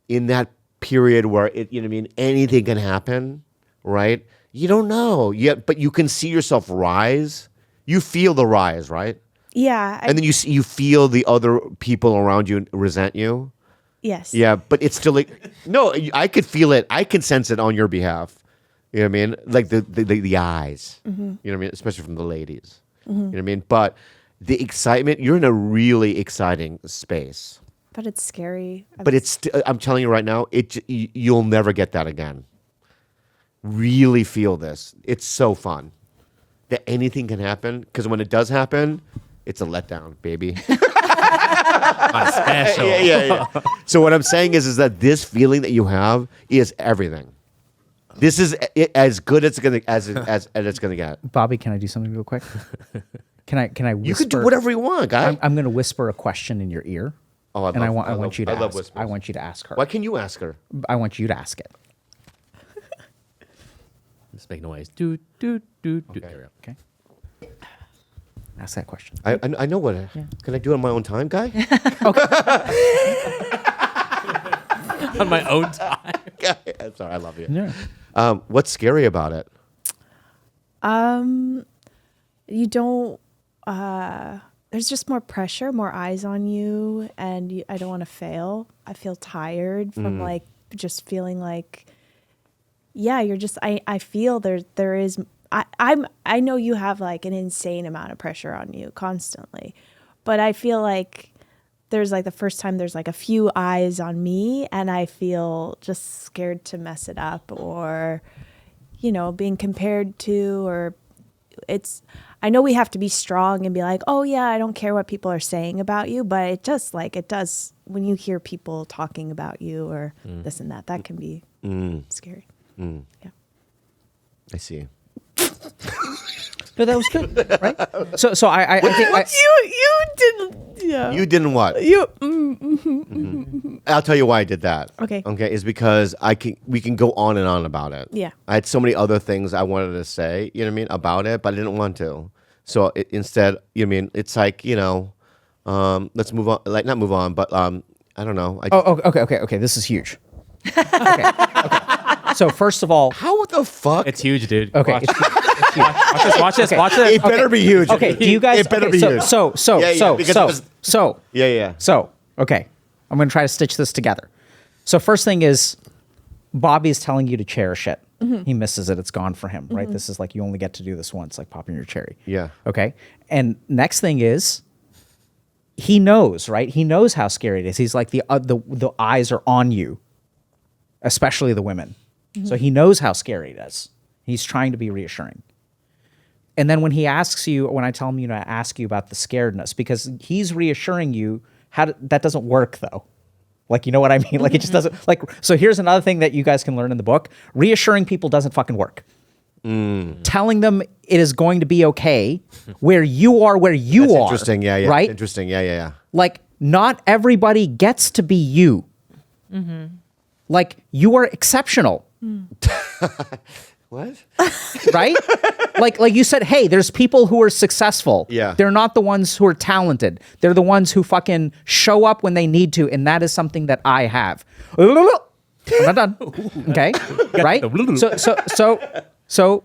in that period where anything can happen, right? You don't know yet, but you can see yourself rise. You feel the rise, right? Yeah. And then you feel the other people around you resent you. Yes. Yeah, but it's still like, no, I could feel it. I can sense it on your behalf. You know what I mean? Like the eyes. You know what I mean? Especially from the ladies. You know what I mean? But the excitement, you're in a really exciting space. But it's scary. But I'm telling you right now, you'll never get that again. Really feel this. It's so fun that anything can happen, because when it does happen, it's a letdown, baby. Special. Yeah. So what I'm saying is that this feeling that you have is everything. This is as good as it's gonna get. Bobby, can I do something real quick? Can I whisper? You can do whatever you want, guy. I'm going to whisper a question in your ear. Oh, I want you to love ask. whispers. I want you to ask her. Why can you ask her? I want you to ask it. Let's make noise. Do. There we go. Okay. Ask that question. I know what. Can I do it on my own time, guy? On my own time. I'm sorry, I love you. Yeah. What's scary about it? You don't. There's just more pressure, more eyes on you, and I don't want to fail. I feel tired from like just feeling like, yeah, you're just. I feel there is. I know you have like an insane amount of pressure on you constantly, but I feel like there's like the first time there's like a few eyes on me, and I feel just scared to mess it up, or being compared to, or it's. I know we have to be strong and be like, oh yeah, I don't care what people are saying about you, but it does when you hear people talking about you or this and that can be scary. Yeah. I see. No, that was good, right? So I think You didn't. Yeah. You didn't what? You. I'll tell you why I did that. Okay. Is because we can go on and on about it. Yeah. I had so many other things I wanted to say, you know what I mean, about it, but I didn't want to. So instead, you know what I mean, it's like, let's move on, like not move on, but I don't know. Okay. This is huge. Okay. So first of all, How the fuck? It's huge, dude. okay. Watch, It's huge. watch this. it Watch this. better be huge. Okay. Do you guys? It better okay, be so, huge. So Yeah. okay. I'm going to try to stitch this together. So first thing is, Bobby is telling you to cherish it. He misses it. It's gone for him, right? This is like, you only get to do this once, like popping your cherry. Yeah. Okay. And next thing is, he knows, right? He knows how scary it is. He's like, the eyes are on you, especially the women. So he knows how scary it is. He's trying to be reassuring. And then when he asks you, when I tell him, to ask you about the scaredness, because he's reassuring you, that doesn't work though. Like, you know what I mean? Like, it just doesn't, like, so here's another thing that you guys can learn in the book. Reassuring people doesn't fucking work. Telling them it is going to be okay where you are, That's are. interesting. Yeah. Right? Interesting. Yeah. Like, not everybody gets to be you. Like, you are exceptional. What? Right? like you said, hey, there's people who are successful. Yeah. They're not the ones who are talented. They're the ones who fucking show up when they need to, and that is something that I have. I'm not done. Okay? Right? So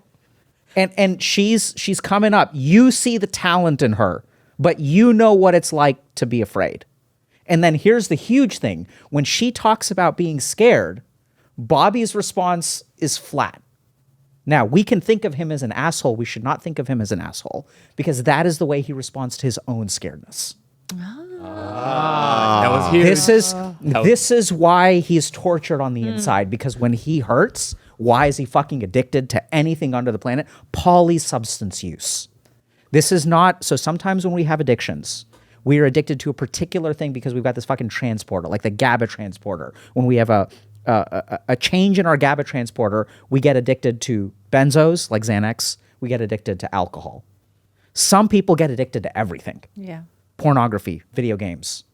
and she's coming up. You see the talent in her, but you know what it's like to be afraid. And then here's the huge thing. When she talks about being scared, Bobby's response is flat. Now, we can think of him as an asshole. We should not think of him as an asshole, because that is the way he responds to his own scaredness. That was huge. This is why he's tortured on the inside, because when he hurts, why is he fucking addicted to anything under the planet? Polysubstance use. This is not, so sometimes when we have addictions, we are addicted to a particular thing because we've got this fucking transporter, like the GABA transporter. When we have a change in our GABA transporter, we get addicted to benzos, like Xanax. We get addicted to alcohol. Some people get addicted to everything. Yeah. Pornography, video games,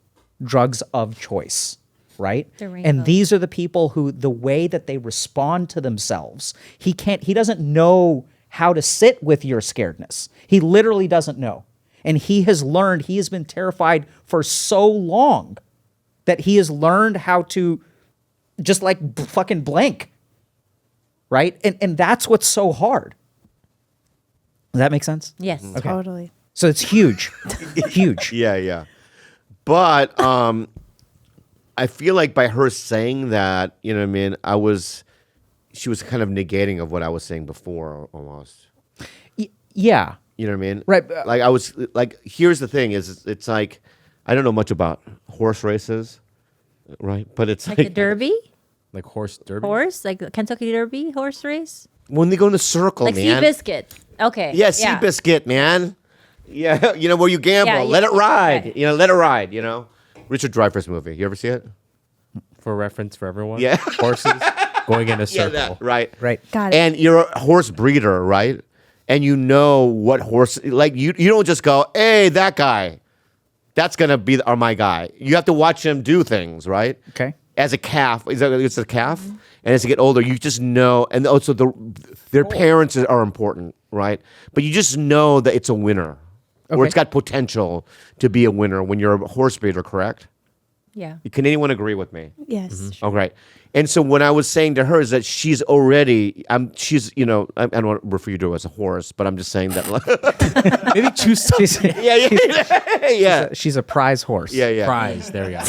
drugs of choice, right? The rainbow. And these are the people who, the way that they respond to themselves, he doesn't know how to sit with your scaredness. He literally doesn't know. And he has been terrified for so long that he has learned how to just like fucking blank, right? And that's what's so hard. Does that make sense? Yes. Okay. Totally. So it's huge, huge. Yeah. But I feel like by her saying that, you know what I mean, she was kind of negating of what I was saying before almost. Yeah. You know what I mean? Right. Like I was like, here's the thing is it's like, I don't know much about horse races, right? But it's Like the Derby? Like horse derby. Horse? Like the Kentucky Derby horse race? when they go in the circle, Like man. Seabiscuit. Okay. Yeah, Seabiscuit, man. Yeah, you know, where you gamble. Yeah, let it ride. right. You know, let it ride, you know. Richard Dreyfuss movie. You ever see it? For reference for everyone. Yeah. Horses going in a circle. Yeah, right. Right. Got it. And you're a horse breeder, right? And you know what horse, like you don't just go, hey, that guy, that's going to be my guy. You have to watch him do things, right? Okay. As a calf, it's a calf, and as they get older, you just know, and also their parents are important, right? But you just know that it's a winner, or it's got potential to be a winner when you're a horse breeder, correct? Yeah. Can anyone agree with me? Yes. Oh, right. And so what I was saying to her is that she's already, she's, you know, I don't want to refer you to her as a horse, but I'm just saying that. Maybe choose something. Yeah. She's a prize horse. Yeah. Prize. There we go.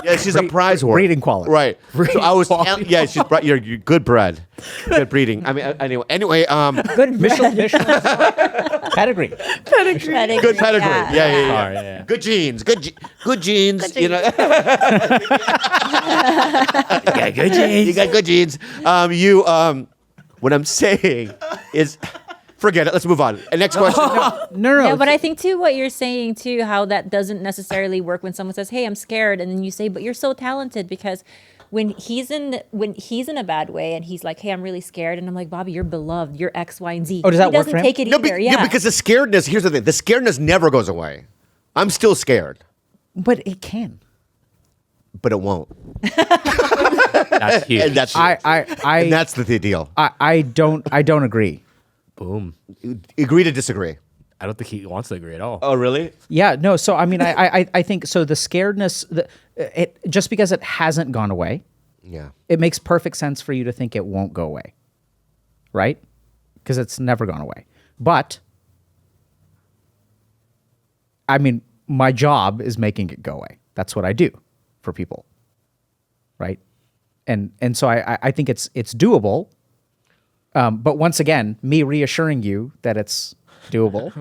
Yeah, she's a prize horse. breeding quality. Right. Breeding So I was, quality. yeah, she's you're good bred. Good breeding. I mean, anyway, Good Michelin pedigree. good pedigree. Yeah. Sorry, yeah. Good genes. Good genes. You know. Yeah, good genes. You got good genes. What I'm saying is, forget it. Let's move on. Next question. No. Yeah, but I think too what you're saying too, how that doesn't necessarily work when someone says, "Hey, I'm scared," and then you say, "But you're so talented," because when he's in a bad way and he's like, "Hey, I'm really scared," and I'm like, "Bobby, you're beloved. You're X, Y, and Z." Oh, does that he work for doesn't him? take it either. Yeah. because the scaredness. Here's the thing: the scaredness never goes away. I'm still scared, But it can. but it won't. That's huge. And that's and that's the deal. I don't agree. Boom. Agree to disagree. I don't think he wants to agree at all. Oh, really? Yeah, no. So I mean, I think so. The scaredness, it just because it hasn't gone away, Yeah. it makes perfect sense for you to think it won't go away, right? Because it's never gone away. But I mean, my job is making it go away. That's what I do for people, right? And so I think it's doable. But once again, me reassuring you that it's doable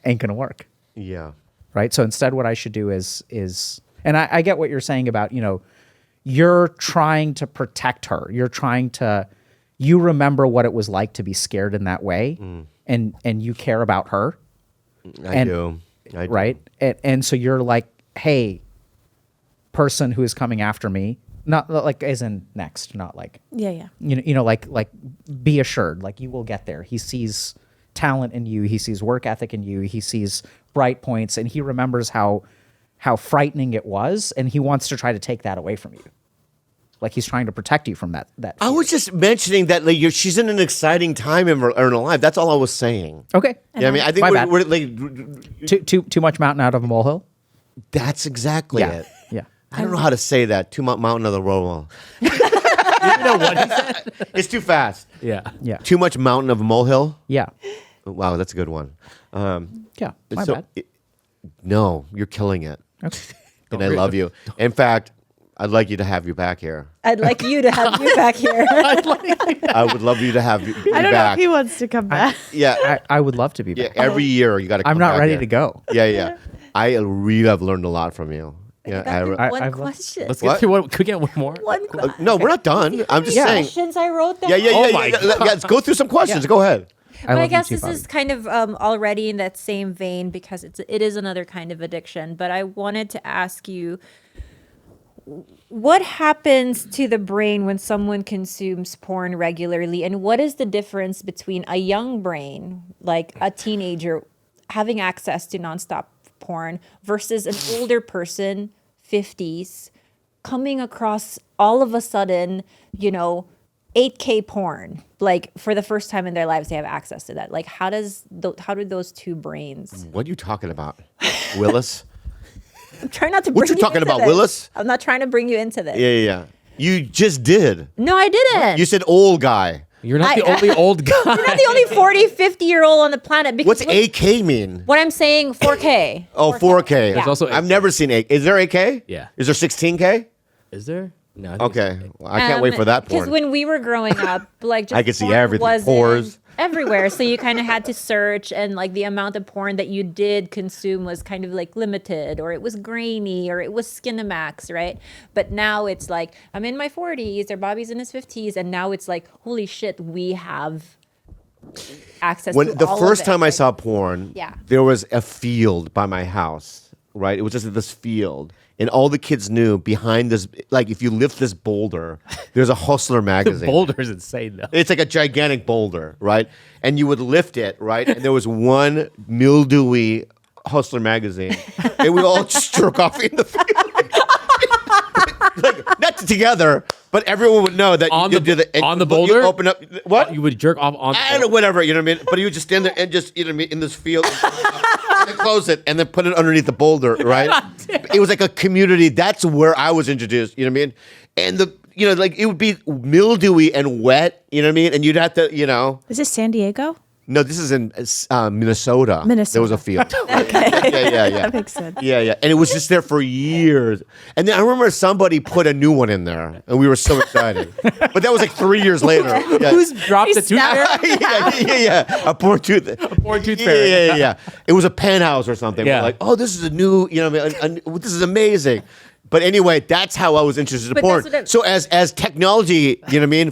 ain't gonna work. Yeah. Right. So instead, what I should do is, and I get what you're saying about, you're trying to protect her. You remember what it was like to be scared in that way, and you care about her. I do. Right. And so you're like, hey, person who is coming after me, not like as in next, not like, Yeah. like be assured, like you will get there. He sees talent in you. He sees work ethic in you. He sees bright points, and he remembers how frightening it was, and he wants to try to take that away from you. Like he's trying to protect you from that. I was just mentioning that she's in an exciting time in her life. That's all I was saying. Okay. Yeah, I mean, I think My bad. we're like Too much mountain out of a molehill. that's exactly it. Yeah. I don't know how to say that. Too much mountain of the roll. You know what he said? It's too fast. Yeah. Yeah. Too much mountain of a molehill. Yeah. Wow, that's a good one. Yeah. My So, bad. no, you're killing it, Okay. and I love you. In fact, I'd like you to have you back here. I'd like you to have you back here. I would love you to have you I don't know back. if he wants to come back. Yeah, I would love to be yeah. back. Every year you got to. I'm not ready to go. Yeah. I really have learned a lot from you. Yeah, One I've- question. Let's What? get through one. Could we get one more? One question. no, we're not done. I'm just saying. Questions I wrote down. Yeah. Oh my yeah. Let's go through some questions. Go ahead. But I love you guess too, this Bobby. is kind of already in that same vein because it is another kind of addiction. But I wanted to ask you, what happens to the brain when someone consumes porn regularly, and what is the difference between a young brain, like a teenager, having access to nonstop porn versus an older person, 50s, coming across all of a sudden, 8K porn, like for the first time in their lives, they have access to that. Like, how do those two brains? What are you talking about, Willis? I'm trying not to. What bring you talking into about, this. Willis? I'm not trying to bring you into this. Yeah. You just did. No, I didn't. You said old guy. You're not the only old guy. You're not the only 40, 50-year-old on the planet. Because What's AK mean? What I'm saying, 4K. Oh, 4K. There's also I've 8K. never seen 8K. Is there 8K? Yeah. Is there 16K? Is there? No. I think Okay. it's Well, I can't wait for that Because porn. when we were growing up, like just I could see porn everything. wasn't Pores. everywhere, so you kind of had to search, and like the amount of porn that you did consume was kind of like limited, or it was grainy, or it was Skinamax, right? But now it's like I'm in my 40s, or Bobby's in his 50s, and now it's like holy shit, we have access. When to the all first of it. time I Like, saw porn, Yeah. there was a field by my house, right? It was just this field. And all the kids knew behind this, like if you lift this boulder, there's a Hustler magazine. Boulder's insane though. It's like a gigantic boulder, right? And you would lift it, right? And there was one mildewy Hustler magazine. And we all just jerk off in the field. Like, not together, but everyone would know that On you the- did it. on the You boulder? open up, what? You would jerk off on. I don't know, whatever, you know what I mean? But you would just stand there and just, you know what I mean, in this field, and then close it, and then put it underneath the boulder, right? It was like a community. That's where I was introduced, you know what I mean? And like it would be mildewy and wet, you know what I mean? And you'd have to, Is this San Diego? no, this is in Minnesota. Minnesota. There was a field. Okay. Yeah. That makes sense. Yeah. And it was just there for years. And then I remember somebody put a new one in there, and we were so excited. But that was like 3 years later. Yeah. Who's dropped the snapped toothpick? yeah. A poor tooth. Porn tooth fairy. Yeah. It was a penthouse or something. Yeah. We're like, oh, this is a new, this is amazing. But anyway, that's how I was interested in But porn. that's what So as technology,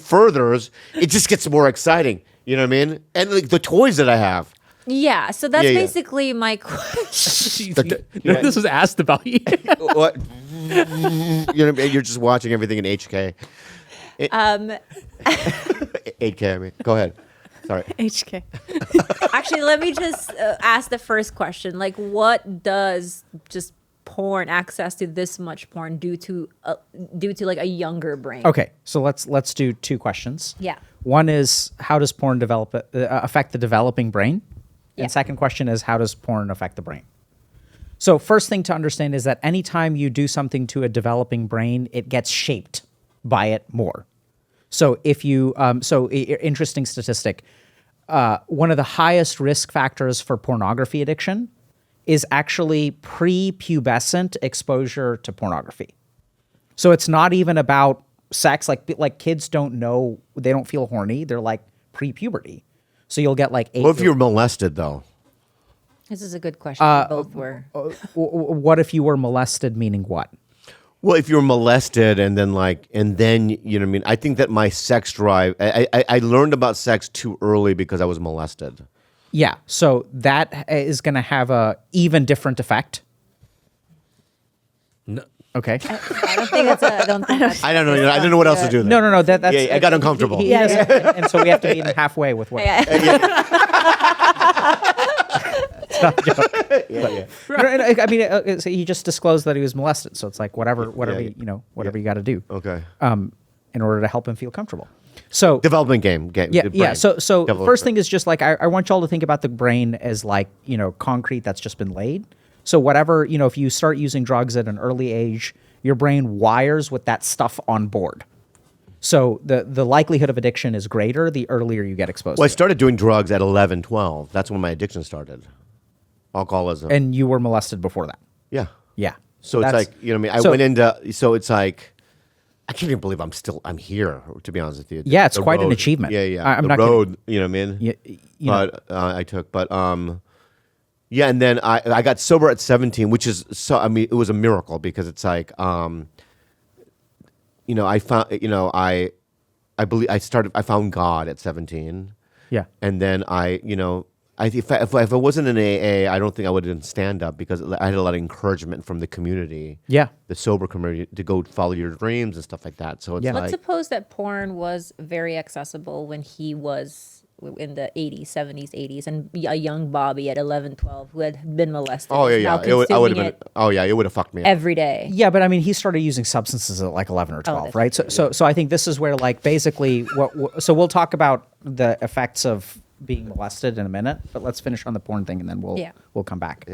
furthers, it just gets more exciting. You know what I mean? And like the toys that I have. Yeah, so that's Yeah. basically my question. None of this was asked about you. What? You know what I mean? You're just watching everything in HK. 8K, I mean. Go ahead. Sorry. HK. Actually, let me just ask the first question. Like, what does just porn, access to this much porn, do to like a younger brain? Okay, so let's do two questions. Yeah. One is how does porn affect the developing brain? Yeah. And second question is how does porn affect the brain? So first thing to understand is that anytime you do something to a developing brain, it gets shaped by it more. So if you, interesting statistic, one of the highest risk factors for pornography addiction is actually prepubescent exposure to pornography. So it's not even about sex. Like kids don't know, they don't feel horny. They're like pre-puberty. So you'll get like 8. What if you're molested though? This is a good question. We both were. What if you were molested? Meaning what? Well, if you're molested and then you know what I mean. I think that my sex drive. I learned about sex too early because I was molested. Yeah. So that is going to have a even different effect. No. Okay. I don't think that's. I don't think that's. I don't know. I don't know what else to do. There. No. That's. Yeah, I got uncomfortable. And so we have to meet him halfway with what. It's not a joke. I mean, so he just disclosed that he was molested. So it's like whatever you got to do. Okay. In order to help him feel comfortable. So Development game. Yeah. So first thing is just like I want y'all to think about the brain as like concrete that's just been laid. So whatever if you start using drugs at an early age, your brain wires with that stuff on board. So the likelihood of addiction is greater the earlier you get exposed. Well, I to it. started doing drugs at 11, 12. That's when my addiction started. Alcoholism. And you were molested before that. Yeah. Yeah. So it's like, you know what I mean? I went into, so it's like, I can't even believe I'm here, to be honest with you. Yeah, it's The quite an road- achievement. Yeah. I'm the not road, you know what I mean? Yeah, I took, yeah, and then I got sober at 17, which is, it was a miracle because it's like, I found, I found God at 17. Yeah. And then if I wasn't in AA, I don't think I would have done stand up because I had a lot of encouragement from the community. Yeah. The sober community to go follow your dreams and stuff like that. So it's Yeah. like, Let's suppose that porn was very accessible when he was in the 80s, 70s, 80s, and a young Bobby at 11, 12 who had been molested. oh is yeah, now yeah, I would have been. consuming Oh yeah, it would have fucked me up. every day. Yeah, but I mean, he started using substances at like 11 or 12, that's right? So I think this is where like basically so we'll talk about the effects of being molested in a minute, but let's finish on the porn thing and then we'll come back.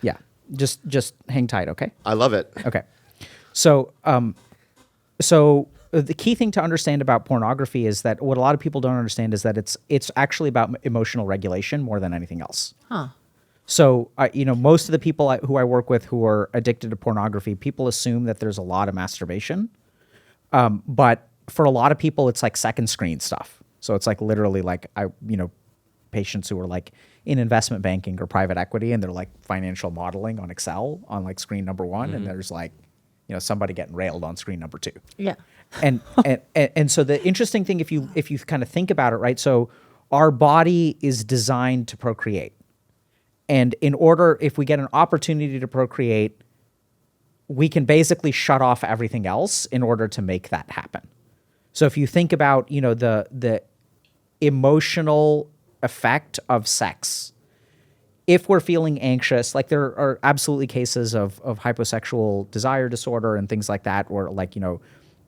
Yeah. Just hang tight, okay? I love it. Okay. So the key thing to understand about pornography is that what a lot of people don't understand is that it's actually about emotional regulation more than anything else. Huh. So, most of the people who I work with who are addicted to pornography, people assume that there's a lot of masturbation. But for a lot of people, it's like second screen stuff. So it's like literally like patients who are like in investment banking or private equity, and they're like financial modeling on Excel on like screen number 1, and there's like, somebody getting railed on screen number 2. Yeah. And so the interesting thing, if you kind of think about it, right? So our body is designed to procreate. And if we get an opportunity to procreate, we can basically shut off everything else in order to make that happen. So if you think about, the emotional effect of sex, if we're feeling anxious, like there are absolutely cases of hyposexual desire disorder and things like that, or like,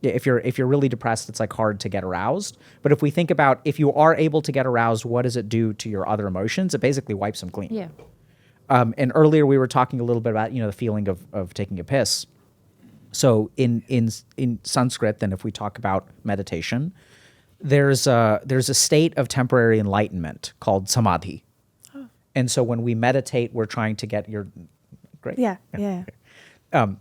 if you're really depressed, it's like hard to get aroused. But if we think about if you are able to get aroused, what does it do to your other emotions? It basically wipes them clean. Yeah. And earlier we were talking a little bit about the feeling of taking a piss. So in Sanskrit, then if we talk about meditation, there's a state of temporary enlightenment called samadhi. Oh. And so when we meditate, we're trying to get great. Yeah.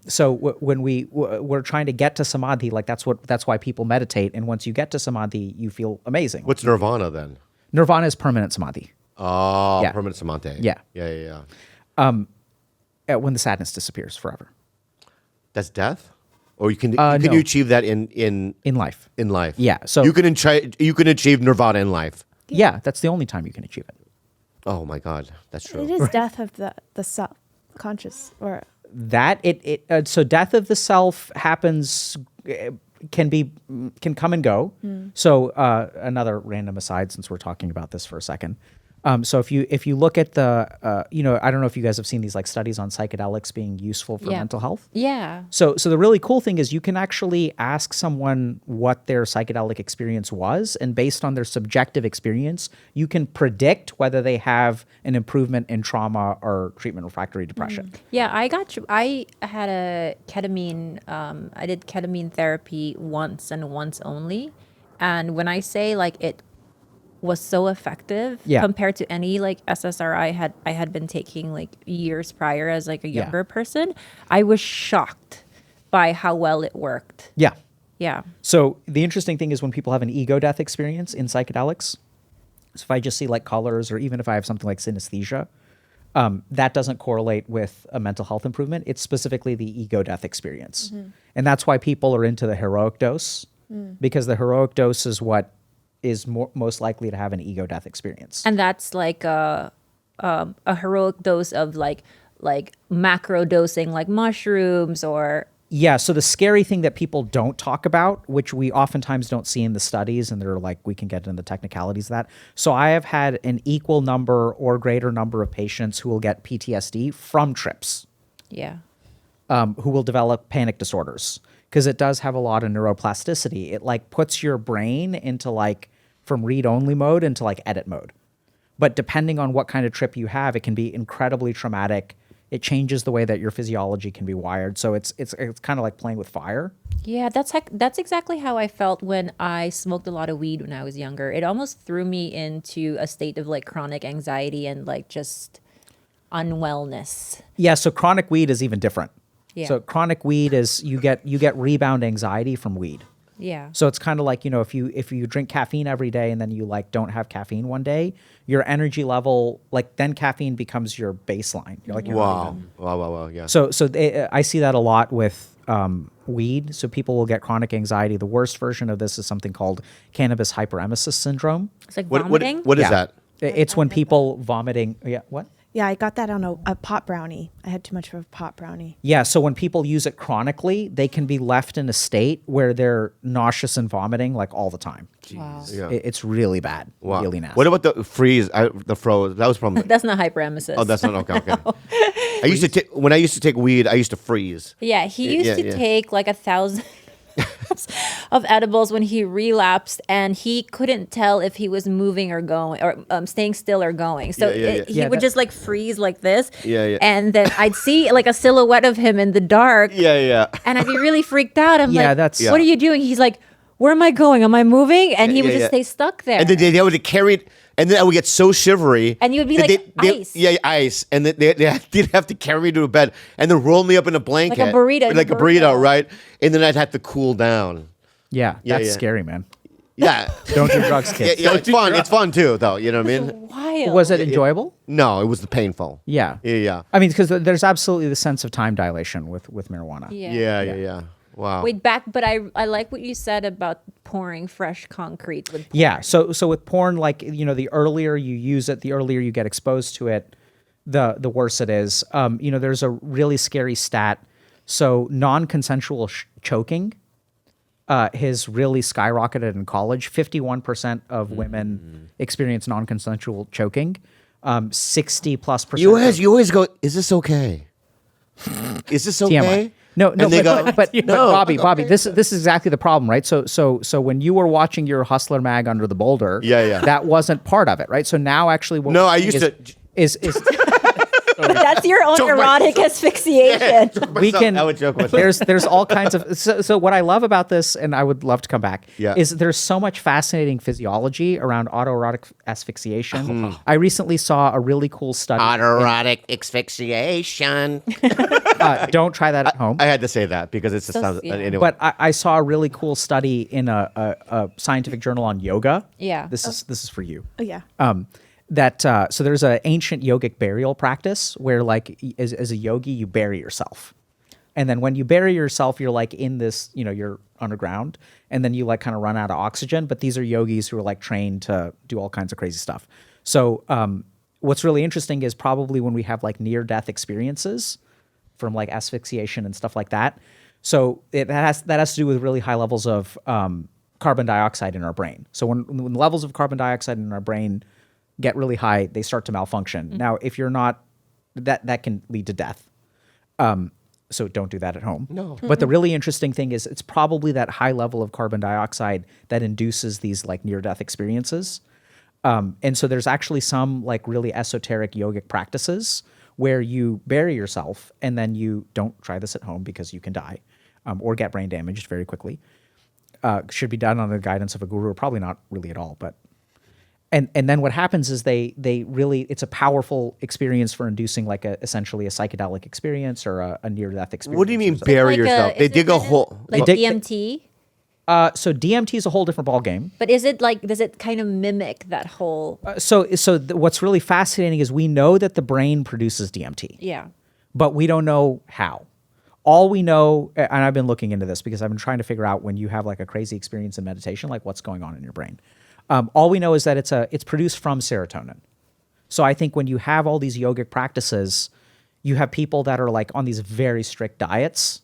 So when we're trying to get to samadhi, like that's why people meditate. And once you get to samadhi, you feel amazing. What's nirvana then? Nirvana is permanent samadhi. Oh, Yeah. permanent samadhi. Yeah. Yeah. When the sadness disappears forever That's death? Or can no. you achieve that in life. in life? Yeah, so- you can achieve nirvana in life. Yeah, that's the only time you can achieve it. Oh my God, that's true. It is death of the self conscious or So death of the self happens, can come and go. So another random aside, since we're talking about this for a second. So if you look at the, I don't know if you guys have seen these like studies on psychedelics being useful for mental health. Yeah. So the really cool thing is you can actually ask someone what their psychedelic experience was, and based on their subjective experience, you can predict whether they have an improvement in trauma or treatment refractory depression. Yeah, I had a ketamine, I did ketamine therapy once and once only. And when I say like it was so effective compared to any like SSRI I had been taking like years prior as like a younger person, I was shocked by how well it worked. Yeah. Yeah. So the interesting thing is when people have an ego death experience in psychedelics, so if I just see like colors or even if I have something like synesthesia, that doesn't correlate with a mental health improvement. It's specifically the ego death experience. And that's why people are into the heroic dose, because the heroic dose is what is most likely to have an ego death experience. And that's like a heroic dose of like macro dosing, like mushrooms or. Yeah, so the scary thing that people don't talk about, which we oftentimes don't see in the studies, and they're like, we can get into the technicalities of that. So I have had an equal number or greater number of patients who will get PTSD from trips, Yeah. who will develop panic disorders, because it does have a lot of neuroplasticity. It like puts your brain into like from read-only mode into like edit mode. But depending on what kind of trip you have, it can be incredibly traumatic. It changes the way that your physiology can be wired. So it's kind of like playing with fire. Yeah, that's exactly how I felt when I smoked a lot of weed when I was younger. It almost threw me into a state of like chronic anxiety and like just unwellness. Yeah, so chronic weed is even different. Yeah. So chronic weed is you get rebound anxiety from weed. Yeah. So it's kind of like, you know, if you drink caffeine every day and then you like don't have caffeine one day, your energy level, like then caffeine becomes your baseline. You're like, you're not even- Wow, yeah. So I see that a lot with weed. So people will get chronic anxiety. The worst version of this is something called cannabis hyperemesis syndrome. It's like What vomiting. is Yeah. that? It's when people vomiting. Yeah, what? Yeah, I got that on a pot brownie. I had too much of a pot brownie. Yeah, so when people use it chronically, they can be left in a state where they're nauseous and vomiting like all the time. Wow. Yeah. It's really bad, Wow. really nasty. What about the freeze? The froze? That was from. That's not hyperemesis. Oh, that's not okay. I used to take when I used to take weed. I used to freeze. Yeah, he used to yeah. take like 1,000 of edibles when he relapsed, and he couldn't tell if he was moving or going or staying still or going. So Yeah. he Yeah, would that- just like freeze like this. Yeah. And then I'd see like a silhouette of him in the dark, Yeah. and I'd be really freaked out. I'm Yeah, like, that's- what are you doing? He's like, where am I going? Am I moving? And he would Yeah, just yeah. stay stuck there. And then they would carry it, and then I would get so shivery. And you would be that like ice. Yeah, ice. And then they'd have to carry me to a bed and then roll me up in a blanket. Like a burrito. Like a burrito, right? And then I'd have to cool down. Yeah, Yeah, that's yeah. scary, man. Yeah. Don't do drugs, Yeah, kids. it's fun. It's fun too, though. You know what I mean? Wild. Was it enjoyable? No, it was the painful. Yeah. Yeah. I mean, because there's absolutely the sense of time dilation with marijuana. Yeah. Wow. Wait, but I like what you said about pouring fresh concrete with. Yeah. So with porn, like, you know, the earlier you use it, the earlier you get exposed to it, the worse it is. You know, there's a really scary stat. So non-consensual choking has really skyrocketed in college. 51% of women experience non-consensual choking. 60+%. You always go, is this okay? Is this okay? TMI. No, And they go, but no. Bobby, this is exactly the problem, right? So when you were watching your Hustler mag under the boulder, Yeah. that wasn't part of it, right? So now actually, what No, we're I seeing used to. is That's your own Choke erotic asphyxiation. we can. I would joke with that. There's all kinds of. So what I love about this, and I would love to come back, Yeah. is there's so much fascinating physiology around autoerotic asphyxiation. I recently saw a really cool study. Autoerotic asphyxiation. Don't try that at home. I had to say that because it's So- yeah. anyway. But I saw a really cool study in a scientific journal on yoga. Yeah. This is for you. Oh yeah. So there's an ancient yogic burial practice where like as a yogi you bury yourself, and then when you bury yourself you're like in this, you know, you're underground, and then you like kind of run out of oxygen. But these are yogis who are like trained to do all kinds of crazy stuff. So what's really interesting is probably when we have like near death experiences from like asphyxiation and stuff like that. So that has to do with really high levels of carbon dioxide in our brain. So when levels of carbon dioxide in our brain get really high, they start to malfunction. Now, if you're not, that can lead to death. So don't do that at home. No. But the really interesting thing is it's probably that high level of carbon dioxide that induces these like near-death experiences. And so there's actually some like really esoteric yogic practices where you bury yourself and then you don't try this at home because you can die or get brain damaged very quickly. Should be done under the guidance of a guru, or probably not really at all, but and then what happens is they really, it's a powerful experience for inducing like essentially a psychedelic experience or a near death experience. What do you mean or something. bury Like yourself? They is it dig a kind of hole. like They dig- DMT. So DMT is a whole different ball game. But is it like, does it kind of mimic that whole? What's really fascinating is we know that the brain produces DMT. Yeah. But we don't know how. All we know, and I've been looking into this because I've been trying to figure out when you have like a crazy experience in meditation, like what's going on in your brain. All we know is that it's produced from serotonin. So I think when you have all these yogic practices, you have people that are like on these very strict diets,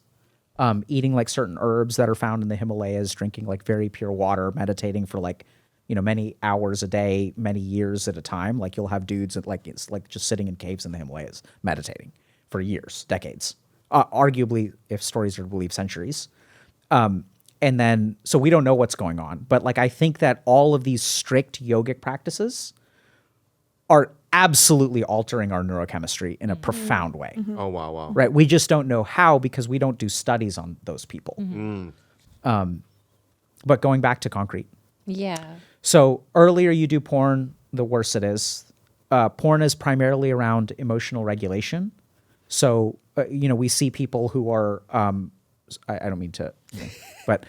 eating like certain herbs that are found in the Himalayas, drinking like very pure water, meditating for like, many hours a day, many years at a time. Like you'll have dudes that it's like just sitting in caves in the Himalayas, meditating for years, decades, arguably, if stories are to believe, centuries. And then, so we don't know what's going on, but like, I think that all of these strict yogic practices are absolutely altering our neurochemistry in a profound way. Oh, wow. Right. We just don't know how because we don't do studies on those people. But going back to concrete. Yeah. So earlier you do porn, the worse it is. Porn is primarily around emotional regulation. So, we see people who are, I don't mean to, but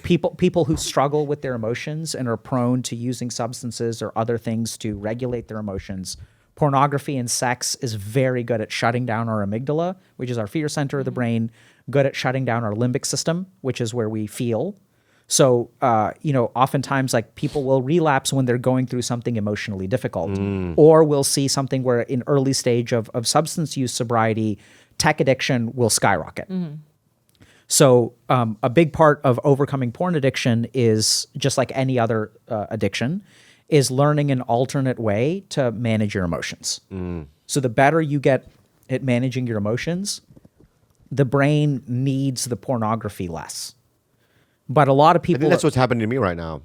people who struggle with their emotions and are prone to using substances or other things to regulate their emotions. Pornography and sex is very good at shutting down our amygdala, which is our fear center of the brain, good at shutting down our limbic system, which is where we feel. So, oftentimes like people will relapse when they're going through something emotionally difficult, or we'll see something where in early stage of substance use sobriety, tech addiction will skyrocket. So a big part of overcoming porn addiction is just like any other addiction is learning an alternate way to manage your emotions. So the better you get at managing your emotions, the brain needs the pornography less. But a lot of people... I think that's what's happening to me right now.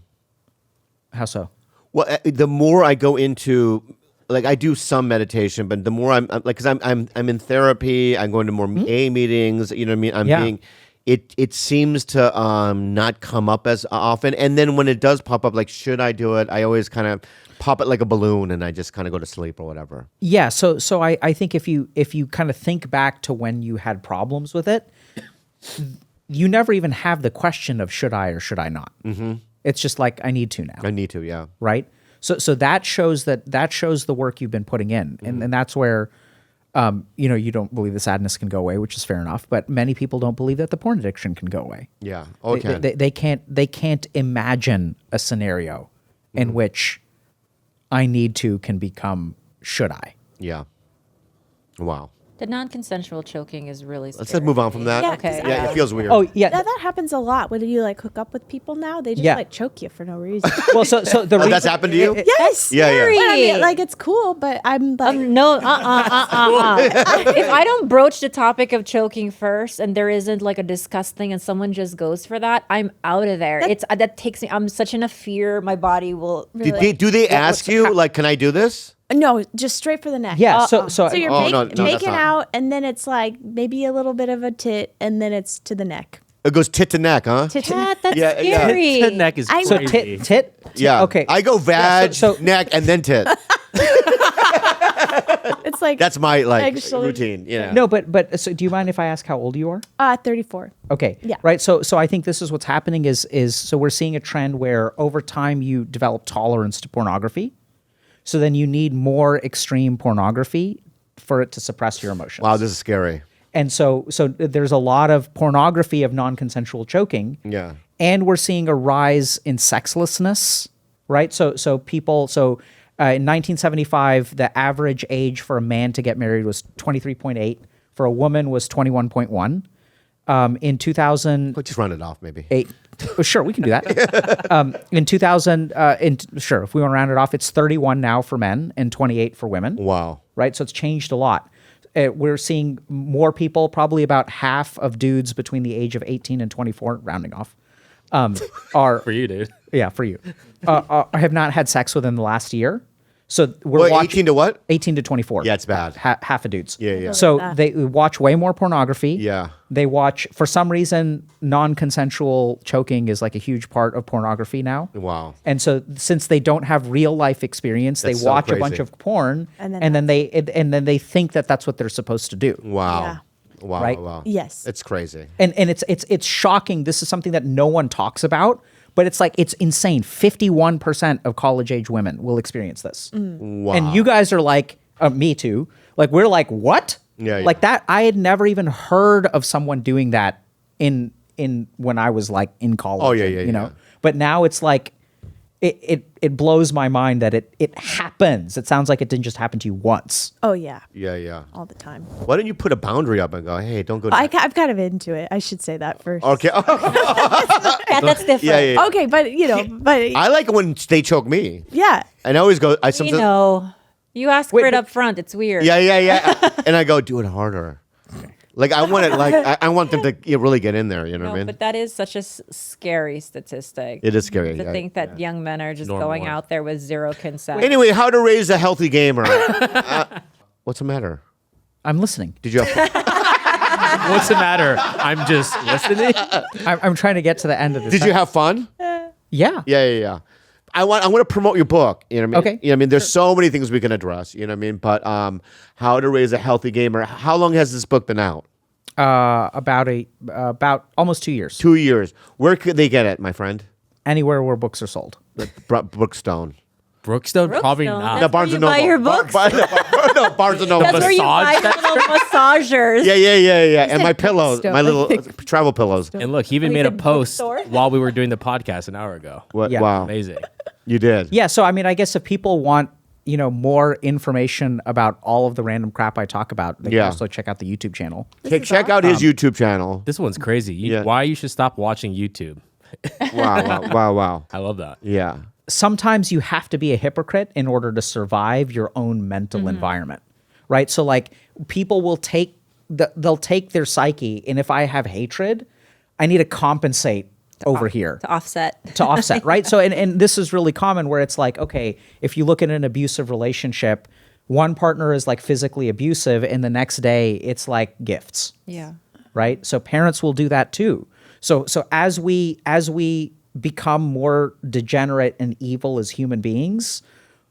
How so? Well, the more I go into... Like I do some meditation, but the more I'm like, because I'm in therapy, I'm going to more A meetings. You know what I mean? I'm being... It seems to not come up as often. And then when it does pop up, like, should I do it? I always kind of pop it like a balloon and I just kind of go to sleep or whatever. Yeah. So I think if you kind of think back to when you had problems with it, you never even have the question of should I or should I not. It's just like, I need to now. I need to, yeah. Right? So that shows the work you've been putting in. And that's where... you don't believe the sadness can go away, which is fair enough. But many people don't believe that the porn addiction can go away. Yeah, okay. They can't imagine a scenario in which I need to can become should I. Yeah. Wow. The non-consensual choking is really scary. Let's move on from that. Yeah, Okay. Yeah, it feels weird. Oh yeah. That happens a lot when you like hook up with people now. They just like choke you for no reason. Well, so the reason that's happened to you? Yes. Yeah, yeah. But I mean, like it's cool, but I'm like, No, If I don't broach the topic of choking first, and there isn't like a discuss thing, and someone just goes for that, I'm out of there. That takes me. I'm such in a fear. My body will. Do they ask you like, can I do this? no, just straight for the neck. Yeah. So you're that's making not. out, and then it's like maybe a little bit of a tit, and then it's to the neck. It goes tit to neck, huh? Tit to That's Yeah, yeah. scary. Tit neck is I- so crazy. tit. Yeah. Okay. I go vag, so- neck, and then tit. It's like That's my Actually- routine. Yeah. No, but so do you mind if I ask how old you are? 34. Okay. Yeah. Right. So I think this is what's happening is so we're seeing a trend where over time you develop tolerance to pornography. So then you need more extreme pornography for it to suppress your emotions. Wow, this is scary. And so there's a lot of pornography of non-consensual choking. Yeah. And we're seeing a rise in sexlessness, right? So in 1975, the average age for a man to get married was 23.8. For a woman was 21.1. In 2000, Let's just run it off, maybe. sure, we can do that. In 2000, sure, if we want to round it off, it's 31 now for men and 28 for women. Wow. Right? So it's changed a lot. We're seeing more people, probably about half of dudes between the age of 18 and 24, rounding off, are For you, dude. yeah, for you, have not had sex within the last year. So we're Wait, watching 18 to what? 18 to 24. Yeah, it's bad. Half of dudes. Yeah, yeah. So that. they watch way more pornography. Yeah. They watch, for some reason, non-consensual choking is like a huge part of pornography now. Wow. And so since they don't have real life experience, That's they so watch a bunch crazy. of porn And and then then they think that that's what they're supposed to do. Wow. Yeah. Wow, right? wow. Yes. It's crazy. And it's shocking. This is something that no one talks about, but it's like it's insane. 51% of college age women will experience this. Wow. And you guys are like, me too. Like we're like, what? Yeah, yeah. Like that. I had never even heard of someone doing that in when I was like in college. Oh, yeah, yeah, You know, yeah. but now it's like, it blows my mind that it happens. It sounds like it didn't just happen to you once. Oh yeah. Yeah, yeah. All the time. Why don't you put a boundary up and go, hey, don't go to I'm kind of into it. I should say that first. Okay. Yeah, that's different. Yeah, yeah, yeah. Okay, but but I like it when they choke me. yeah. And I always go, I You sometimes, know, you ask Wait, for it but- up front. It's weird. yeah, yeah, yeah. And I go, do it harder. Like I want it, like I want them to really get in there. You know No, what I mean? but that is such a scary statistic. It is scary. To yeah. think that young men are just Normal. going out there with zero consent. Anyway, how to raise a healthy gamer? What's the matter? I'm listening. Did you? What's the matter? I'm just listening. I'm trying to get to the end of this. Did you have fun? Yeah. Yeah, yeah, yeah. I want to promote your book. You know what I mean? Okay. You know what I mean? There's so many things we can address. You know what I mean? But how to raise a healthy gamer. How long has this book been out? About almost 2 years. 2 years. Where could they get it, my friend? Anywhere where books are sold. Brookstone. Brookstone, probably Brookstone, not. No, That's Barnes where and you buy Noble. your books? No, Barnes and Noble. That's where you buy massage your little massagers. Yeah, yeah, yeah, yeah. And my pillows, Brookstone. my little travel pillows. And look, he even Wait, made a the post bookstore? while we were doing the podcast an hour ago. What? Yeah. Wow. Amazing. You did. Yeah, so I mean, I guess if people want, more information about all of the random crap I talk about, they Yeah. can also check out the YouTube channel. Check out his YouTube channel. This one's crazy. Yeah. Why you should stop watching YouTube. Wow, wow, wow, wow. I love that. Yeah. Sometimes you have to be a hypocrite in order to survive your own mental environment, right? So like people will they'll take their psyche, and if I have hatred, I need to compensate over here To offset. to offset, right? So, and this is really common where it's like, okay, if you look at an abusive relationship, one partner is like physically abusive, and the next day it's like gifts, Yeah. right? So parents will do that too. So as we become more degenerate and evil as human beings,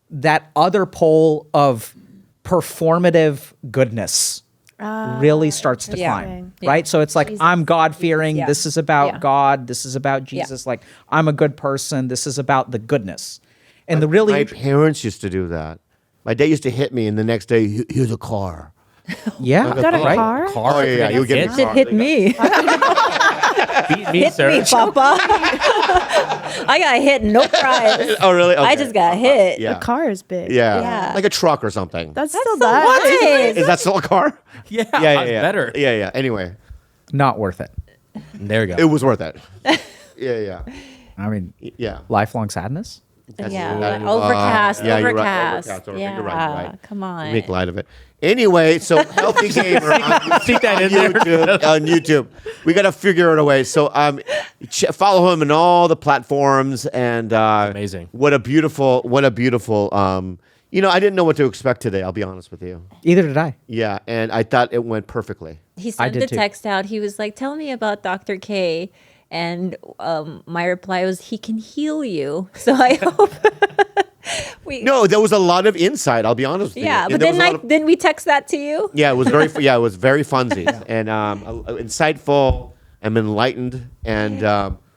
that other pole of performative goodness really starts to Yeah. climb, right? So it's like, I'm God-fearing. yeah. This is about Yeah. God. This is about Jesus. Like, I'm a good person. This is about the goodness. And the really... My parents used to do that. My dad used to hit me, and the next day, here's a car. yeah, Got a right? car? Oh, yeah, yeah. You'll get It hit me. Beat me, Hit sir. me, Papa. I got hit, no prize. Oh, really? I Okay. just got hit. Yeah. The car is big. Yeah. Yeah. Like a truck or something. That's still So that. what? Is that still a car? Yeah, Yeah, yeah, that's yeah. better. Yeah, yeah. Anyway, Not worth it. There we go. it was worth it. Yeah, yeah. I mean, Yeah. lifelong sadness? Yeah, that- overcast, yeah, you're right, overcast. overcast, Yeah, you're right. come on. Make light of it. Anyway, so healthy gamer on Stick that in there. YouTube. On YouTube, we got to figure it a way. So follow him on all the platforms, and Amazing. What a beautiful. I didn't know what to expect today. I'll be honest with you. Either did I. Yeah, and I thought it went perfectly. He sent did the too. text out. He was like, "Tell me about Dr. K." And my reply was, "He can heal you." So I hope we. No, there was a lot of insight. I'll be honest with Yeah, you. but There was then a lot of- didn't we text that to you? Yeah, it was very. Yeah, it was very funsy and insightful. I'm enlightened, and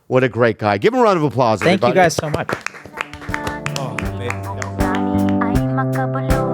what a great guy. Give him a round of applause. Thank you everybody. guys so much. Ay makabuluhan